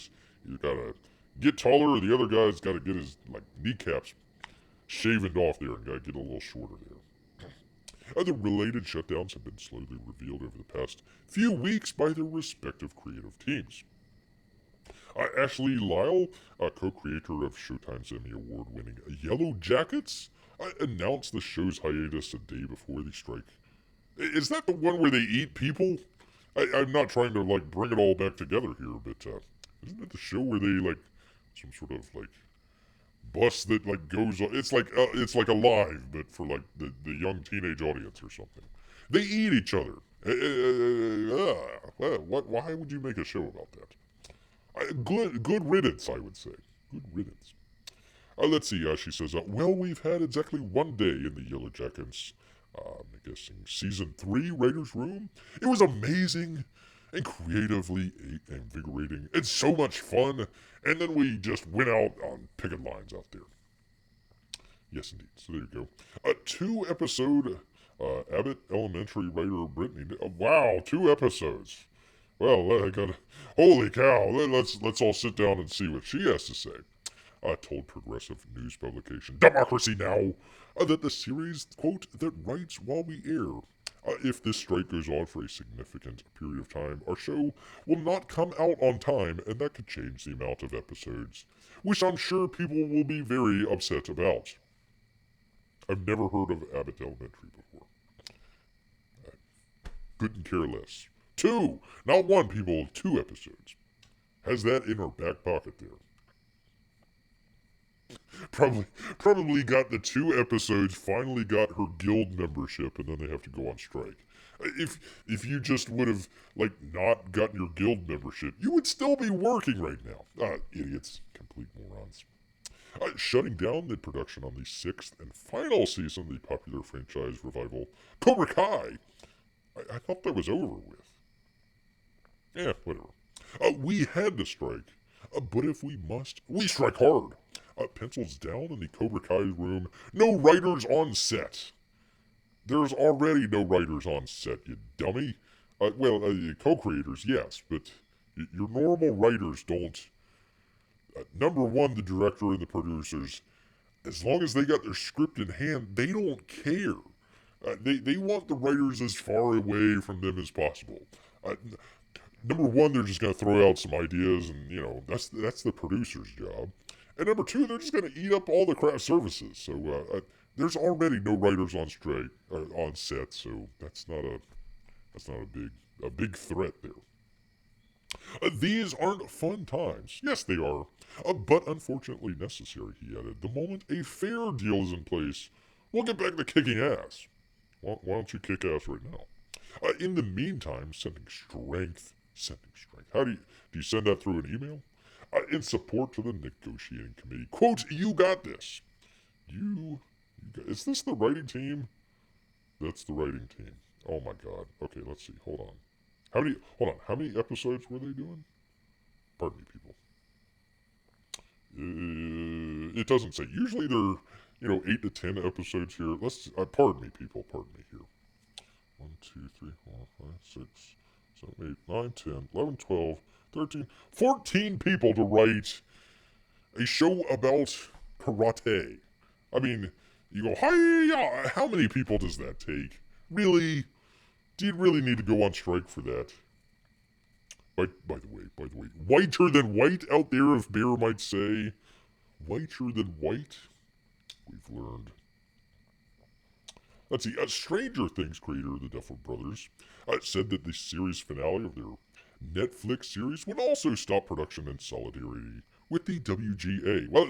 A: gotta get taller or the other guy's gotta get his kneecaps shaven off there and gotta get a little shorter there. Other related shutdowns have been slowly revealed over the past few weeks by their respective creative teams. Ashley Lyle, co-creator of Showtime's Emmy Award-winning Yellow Jackets, announced the show's hiatus a day before the strike. Is that the one where they eat people? I'm not trying to bring it all back together here, but isn't it the show where they some sort of bus that goes on? It's like Alive, but for the young teenage audience or something. They eat each other. Why would you make a show about that? Good riddance, I would say. Good riddance. Let's see. She says, well, we've had exactly 1 day in the Yellow Jackets. I'm guessing season 3 writer's room. It was amazing and creatively invigorating and so much fun. And then we just went out on picket lines out there. Yes, indeed. So there you go. 2-episode Abbott Elementary writer Brittany. Wow, 2 episodes. Well, holy cow. Let's all sit down and see what she has to say. Told progressive news publication Democracy Now! That the series, quote, that writes while we air. If this strike goes on for a significant period of time, our show will not come out on time, and that could change the amount of episodes, which I'm sure people will be very upset about. I've never heard of Abbott Elementary before. Couldn't care less. 2, not 1, people, 2 episodes. Has that in her back pocket there. Probably got the 2 episodes, finally got her guild membership, and then they have to go on strike. If you just would have, not gotten your guild membership, you would still be working right now. Idiots. Complete morons. Shutting down the production on the 6th and final season of the popular franchise revival, Cobra Kai. I thought that was over with. Yeah, whatever. We had to strike, but if we must, we strike hard. Pencils down in the Cobra Kai room. No writers on set. There's already no writers on set, you dummy. Co-creators, yes, but your normal writers don't. Number 1, the director and the producers, as long as they got their script in hand, they don't care. They want the writers as far away from them as possible. Number 1, they're just going to throw out some ideas, and, that's the producer's job. And number 2, they're just going to eat up all the craft services. So there's already no writers on strike on set, so that's not a big threat there. These aren't fun times. Yes, they are, but unfortunately necessary, he added. The moment a fair deal is in place, we'll get back to kicking ass. Why don't you kick ass right now? In the meantime, sending strength. How do you send that through an email? In support to the negotiating committee. Quote, you got this. Is this the writing team? That's the writing team. Oh my god. Okay, let's see. Hold on. How many episodes were they doing? Pardon me, people. It doesn't say. Usually they're, 8 to 10 episodes here. Pardon me, people. Pardon me here. 1, 2, 3, 4, 5, 6, 7, 8, 9, 10, 11, 12, 13, 14 people to write a show about karate. I mean, you go, hi, how many people does that take? Really? Do you really need to go on strike for that? By the way, whiter than white out there, if Bear might say. Whiter than white? We've learned. Let's see, Stranger Things creator, the Duffer Brothers, said that the series finale of their Netflix series would also stop production in solidarity with the WGA. Well,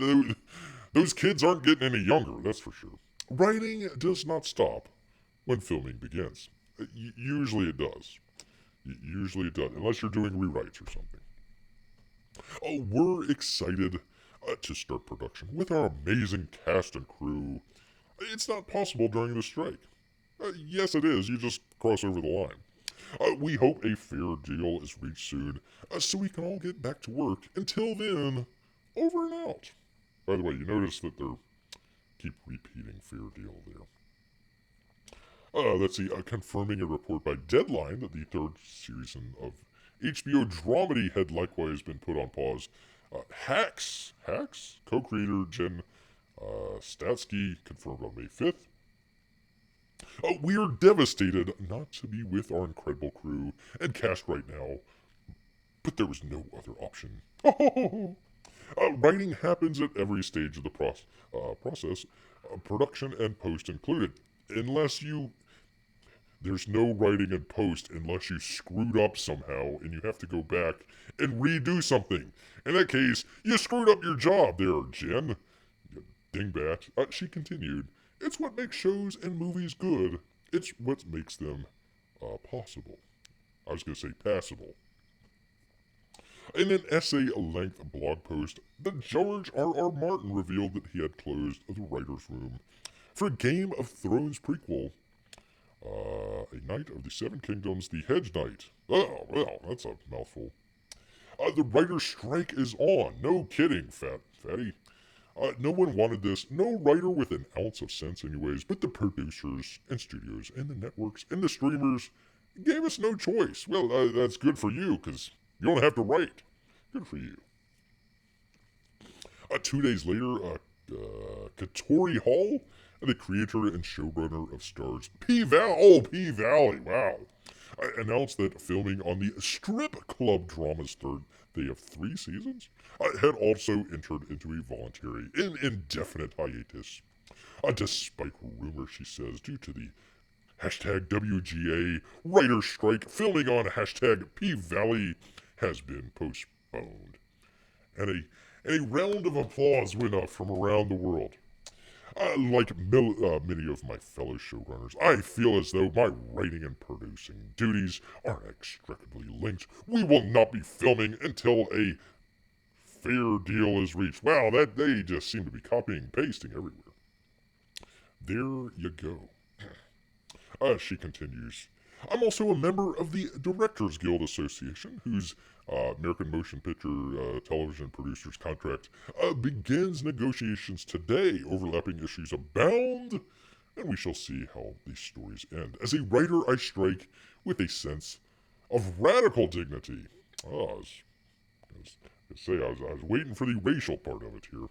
A: those kids aren't getting any younger, that's for sure. Writing does not stop when filming begins. Usually it does. Usually it does, unless you're doing rewrites or something. We're excited to start production with our amazing cast and crew. It's not possible during the strike. Yes, it is. You just cross over the line. We hope a fair deal is reached soon, so we can all get back to work. Until then, over and out. By the way, you notice that they're keep repeating fair deal there. Let's see, confirming a report by Deadline that the third season of HBO dramedy had likewise been put on pause. Hacks, co-creator Jen Statsky confirmed on May 5th. We are devastated not to be with our incredible crew and cast right now, but there was no other option. Writing happens at every stage of the process, production and post included. There's no writing and post unless you screwed up somehow and you have to go back and redo something. In that case, you screwed up your job there, Jen. You dingbat. She continued, it's what makes shows and movies good. It's what makes them possible. I was going to say passable. In an essay-length blog post, the George R.R. Martin revealed that he had closed the writer's room for a Game of Thrones prequel. A Knight of the Seven Kingdoms, the Hedge Knight. Oh, well, that's a mouthful. The writer's strike is on. No kidding, fatty. No one wanted this. No writer with an ounce of sense anyways, but the producers and studios and the networks and the streamers gave us no choice. Well, that's good for you, because you don't have to write. Good for you. 2 days later, Katori Hall, the creator and showrunner of Starz P-Valley, wow, announced that filming on the Strip Club drama's third day of 3 seasons had also entered into a voluntary and indefinite hiatus. Despite rumors, she says, due to the hashtag WGA writer strike, filming on hashtag P-Valley has been postponed. And a round of applause went up from around the world. Like many of my fellow showrunners, I feel as though my writing and producing duties are inextricably linked. We will not be filming until a fair deal is reached. Wow, they just seem to be copying and pasting everywhere. There you go. She continues. I'm also a member of the Directors Guild Association, whose American Motion Picture Television Producers Contract begins negotiations today. Overlapping issues abound, and we shall see how these stories end. As a writer, I strike with a sense of radical dignity. I was waiting for the racial part of it here.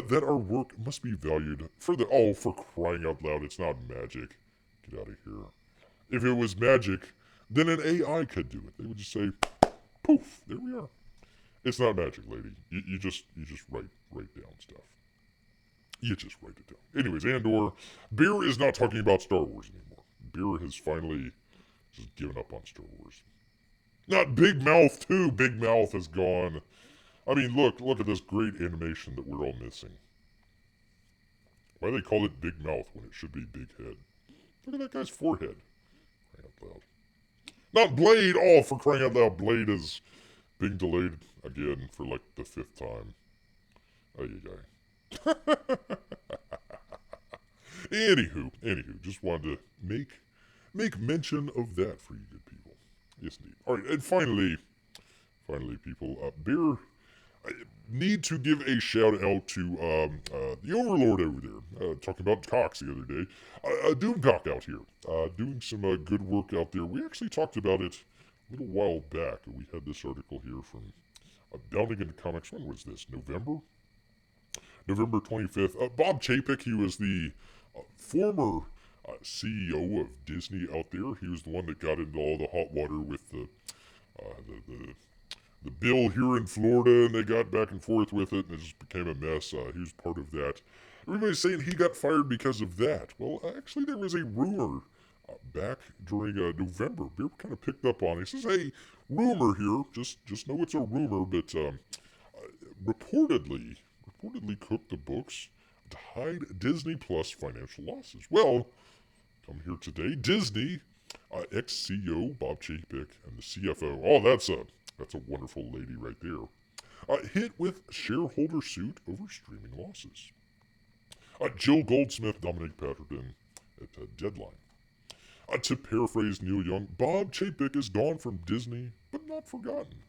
A: That our work must be valued for crying out loud, it's not magic. Get out of here. If it was magic, then an AI could do it. They would just say, poof, there we are. It's not magic, lady. You just write down stuff. You just write it down. Anyways, Andor, Beer is not talking about Star Wars anymore. Beer has finally just given up on Star Wars. Not Big Mouth too. Big Mouth is gone. I mean, look at this great animation that we're all missing. Why do they call it Big Mouth when it should be Big Head? Look at that guy's forehead. Crying out loud. Not Blade! Oh, for crying out loud, Blade is being delayed again for like the 5th time. Oh, you guy. Anywho, just wanted to make mention of that for you good people. Yes, indeed. Alright, and finally, people, Beer, I need to give a shout out to the Overlord over there, talking about cocks the other day. Doomcock out here, doing some good work out there. We actually talked about it a little while back. We had this article here from Bounding into Comics. When was this? November 25th. Bob Chapek, he was the former CEO of Disney out there. He was the one that got into all the hot water with the bill here in Florida, and they got back and forth with it, and it just became a mess. He was part of that. Everybody's saying he got fired because of that. Well, actually, there was a rumor back during November. Beer kind of picked up on it. He says, hey, rumor here. Just know it's a rumor, but reportedly cooked the books to hide Disney Plus financial losses. Well, come here today, Disney, ex-CEO Bob Chapek and the CFO. Oh, that's a wonderful lady right there. Hit with shareholder suit over streaming losses. Jill Goldsmith, Dominic Patterson at Deadline. To paraphrase Neil Young, Bob Chapek is gone from Disney, but not forgotten.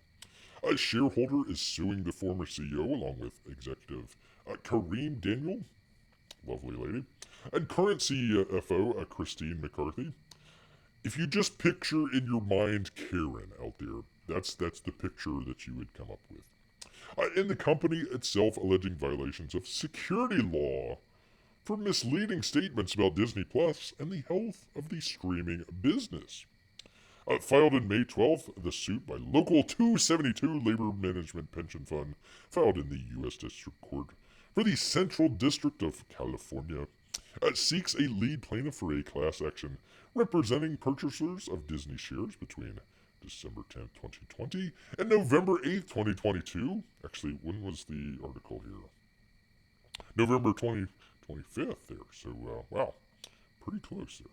A: A shareholder is suing the former CEO along with executive Kareem Daniel, lovely lady, and current CFO Christine McCarthy. If you just picture in your mind Karen out there, that's the picture that you would come up with. In the company itself alleging violations of security law for misleading statements about Disney Plus and the health of the streaming business. Filed in May 12th, the suit by Local 272 Labor Management Pension Fund, filed in the U.S. District Court for the Central District of California, seeks a lead plaintiff for a class action representing purchasers of Disney shares between December 10th, 2020 and November 8th, 2022. Actually, when was the article here? November 25th there. So, wow, pretty close there.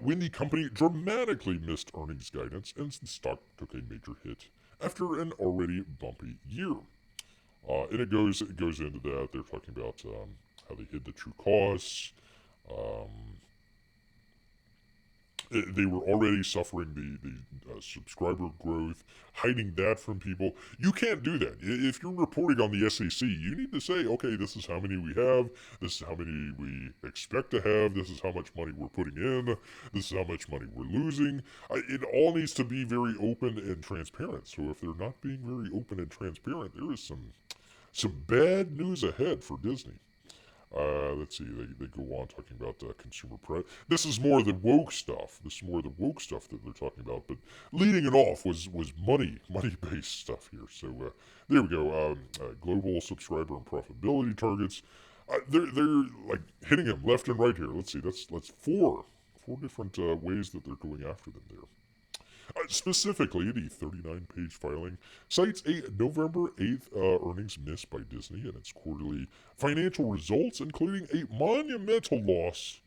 A: When the company dramatically missed earnings guidance and the stock took a major hit after an already bumpy year. And it goes into that. They're talking about how they hid the true costs. They were already suffering the subscriber growth, hiding that from people. You can't do that. If you're reporting on the SEC, you need to say, okay, this is how many we have, this is how many we expect to have, this is how much money we're putting in, this is how much money we're losing. It all needs to be very open and transparent. So if they're not being very open and transparent, there is some bad news ahead for Disney. Let's see, they go on talking about consumer price. This is more the woke stuff. That they're talking about. But leading it off was money-based stuff here. So there we go. Global subscriber and profitability targets. They're like hitting them left and right here. Let's see, that's four different ways that they're going after them there. Specifically, the 39-page filing cites a November 8th earnings miss by Disney and its quarterly financial results, including a monumental loss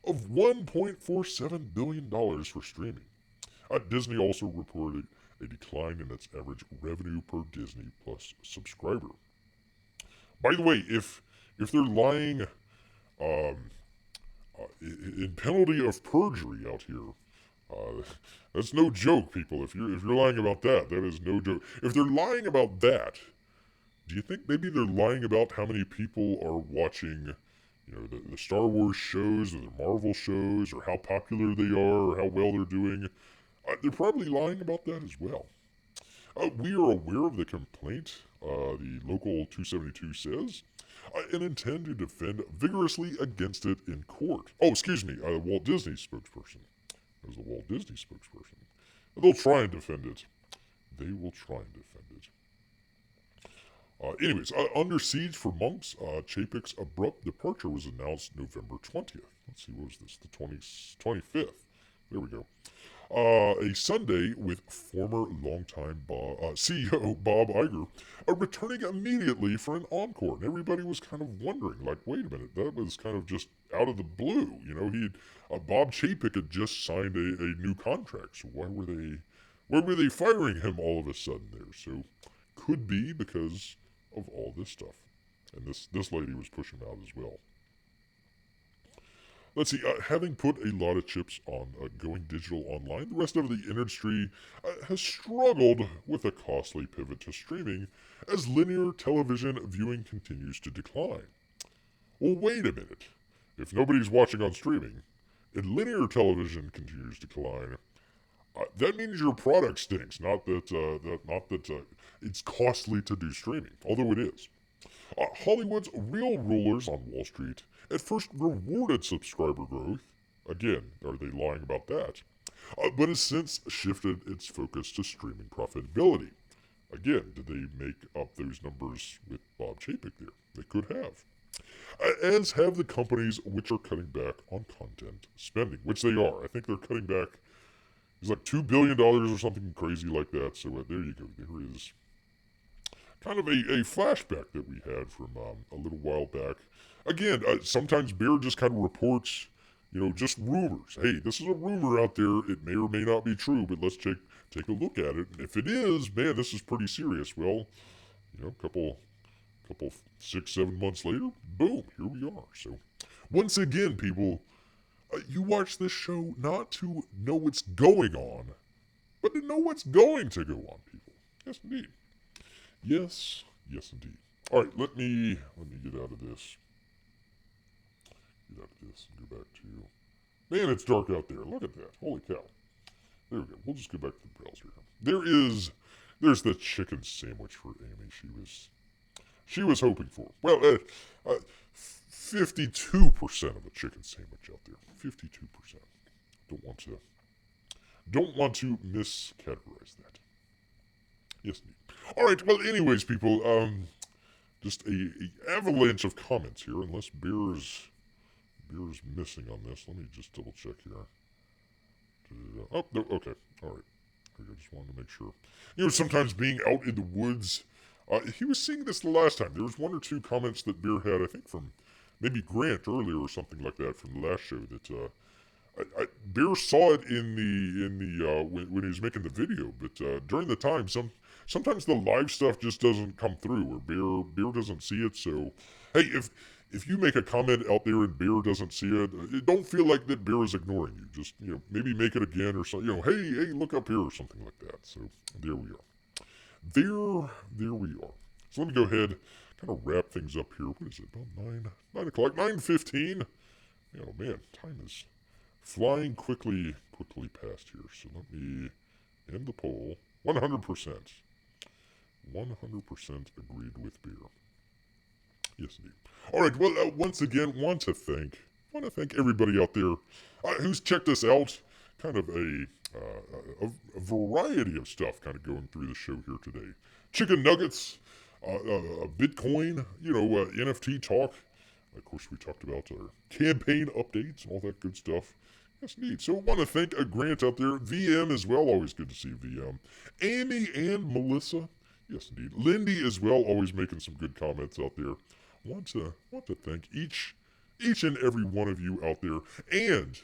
A: of $1.47 billion for streaming. Disney also reported a decline in its average revenue per Disney Plus subscriber. By the way, if they're lying in penalty of perjury out here, that's no joke, people. If you're lying about that, that is no joke. If they're lying about that, do you think maybe they're lying about how many people are watching, the Star Wars shows or the Marvel shows, or how popular they are, or how well they're doing? They're probably lying about that as well. We are aware of the complaint, the Local 272 says, and intend to defend vigorously against it in court. Oh, excuse me, Walt Disney spokesperson. As the Walt Disney spokesperson. They'll try and defend it. They will try and defend Under Siege for Monks, Chapek's abrupt departure was announced November 20th. Let's see, what was this? The 25th. There we go. A Sunday with former longtime CEO Bob Iger returning immediately for an encore. And everybody was kind of wondering, like, wait a minute, that was kind of just out of the blue. You know, Bob Chapek had just signed a new contract, so why were they firing him all of a sudden there? So, could be because of all this stuff. And this lady was pushing him out as well. Let's see, having put a lot of chips on going digital online, the rest of the industry has struggled with a costly pivot to streaming as linear television viewing continues to decline. Well, wait a minute. If nobody's watching on streaming, and linear television continues to decline, that means your product stinks. Not that it's costly to do streaming, although it is. Hollywood's real rulers on Wall Street at first rewarded subscriber growth. Again, are they lying about that? But has since shifted its focus to streaming profitability. Again, did they make up those numbers with Bob Chapek there? They could have. As have the companies which are cutting back on content spending, which they are. I think they're cutting back, it's like $2 billion or something crazy like that. So there you go. There is kind of a flashback that we had from a little while back. Again, sometimes Bear just kind of reports, just rumors. Hey, this is a rumor out there. It may or may not be true, but let's take a look at it. And if it is, man, this is pretty serious. Well, a couple 6-7 months later, boom, here we are. So, once again, people, you watch this show not to know what's going on, but to know what's going to go on, people. Yes, indeed. Yes, indeed. All right, let me get out of this. And go back to... Man, it's dark out there. Look at that. Holy cow. There we go. We'll just go back to the browser. There's the chicken sandwich for Amy she was hoping for. Well, 52% of a chicken sandwich out there. 52%. Don't want to miscategorize that. Yes, indeed. All right. Well, anyways, people, just a avalanche of comments here. Unless Beer's missing on this. Let me just double check here. Oh, no, okay. All right. I just wanted to make sure. Sometimes being out in the woods. He was seeing this the last time. There was 1 or 2 comments that Beer had, I think, from maybe Grant earlier or something like that from the last show. That Beer saw it in the when he was making the video, but during the time, sometimes the live stuff just doesn't come through, or Beer doesn't see it. So, hey, if you make a comment out there and Beer doesn't see it, don't feel like that Beer is ignoring you. Just maybe make it again or something. Hey, look up here or something like that. So there we are. There we are. So let me go ahead, kind of wrap things up here. What is it? About 9 o'clock, 9:15. Oh man, time is flying quickly past here. So let me end the poll. 100%. 100% agreed with Beer. Yes, indeed. All right. Well, once again, want to thank everybody out there who's checked us out. Kind of a variety of stuff kind of going through the show here today. Chicken nuggets, Bitcoin, NFT talk. Of course, we talked about our campaign updates and all that good stuff. Yes, indeed. So I want to thank Grant out there. VM as well. Always good to see VM. Amy and Melissa. Yes, indeed. Lindy as well. Always making some good comments out there. Want to thank each and every one of you out there, and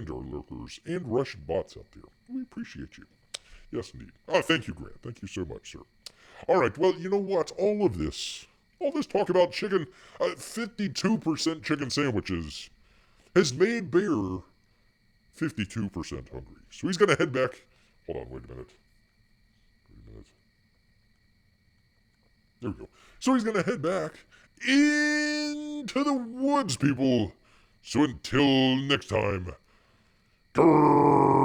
A: our lurkers and Russian bots out there. We appreciate you. Yes, indeed. Thank you, Grant. Thank you so much, sir. All right. Well, you know what? All this talk about chicken, 52% chicken sandwiches, has made Bear 52% hungry. So he's going to head back. Hold on, wait a minute. There we go. So he's going to head back into the woods, people. So until next time, grrr.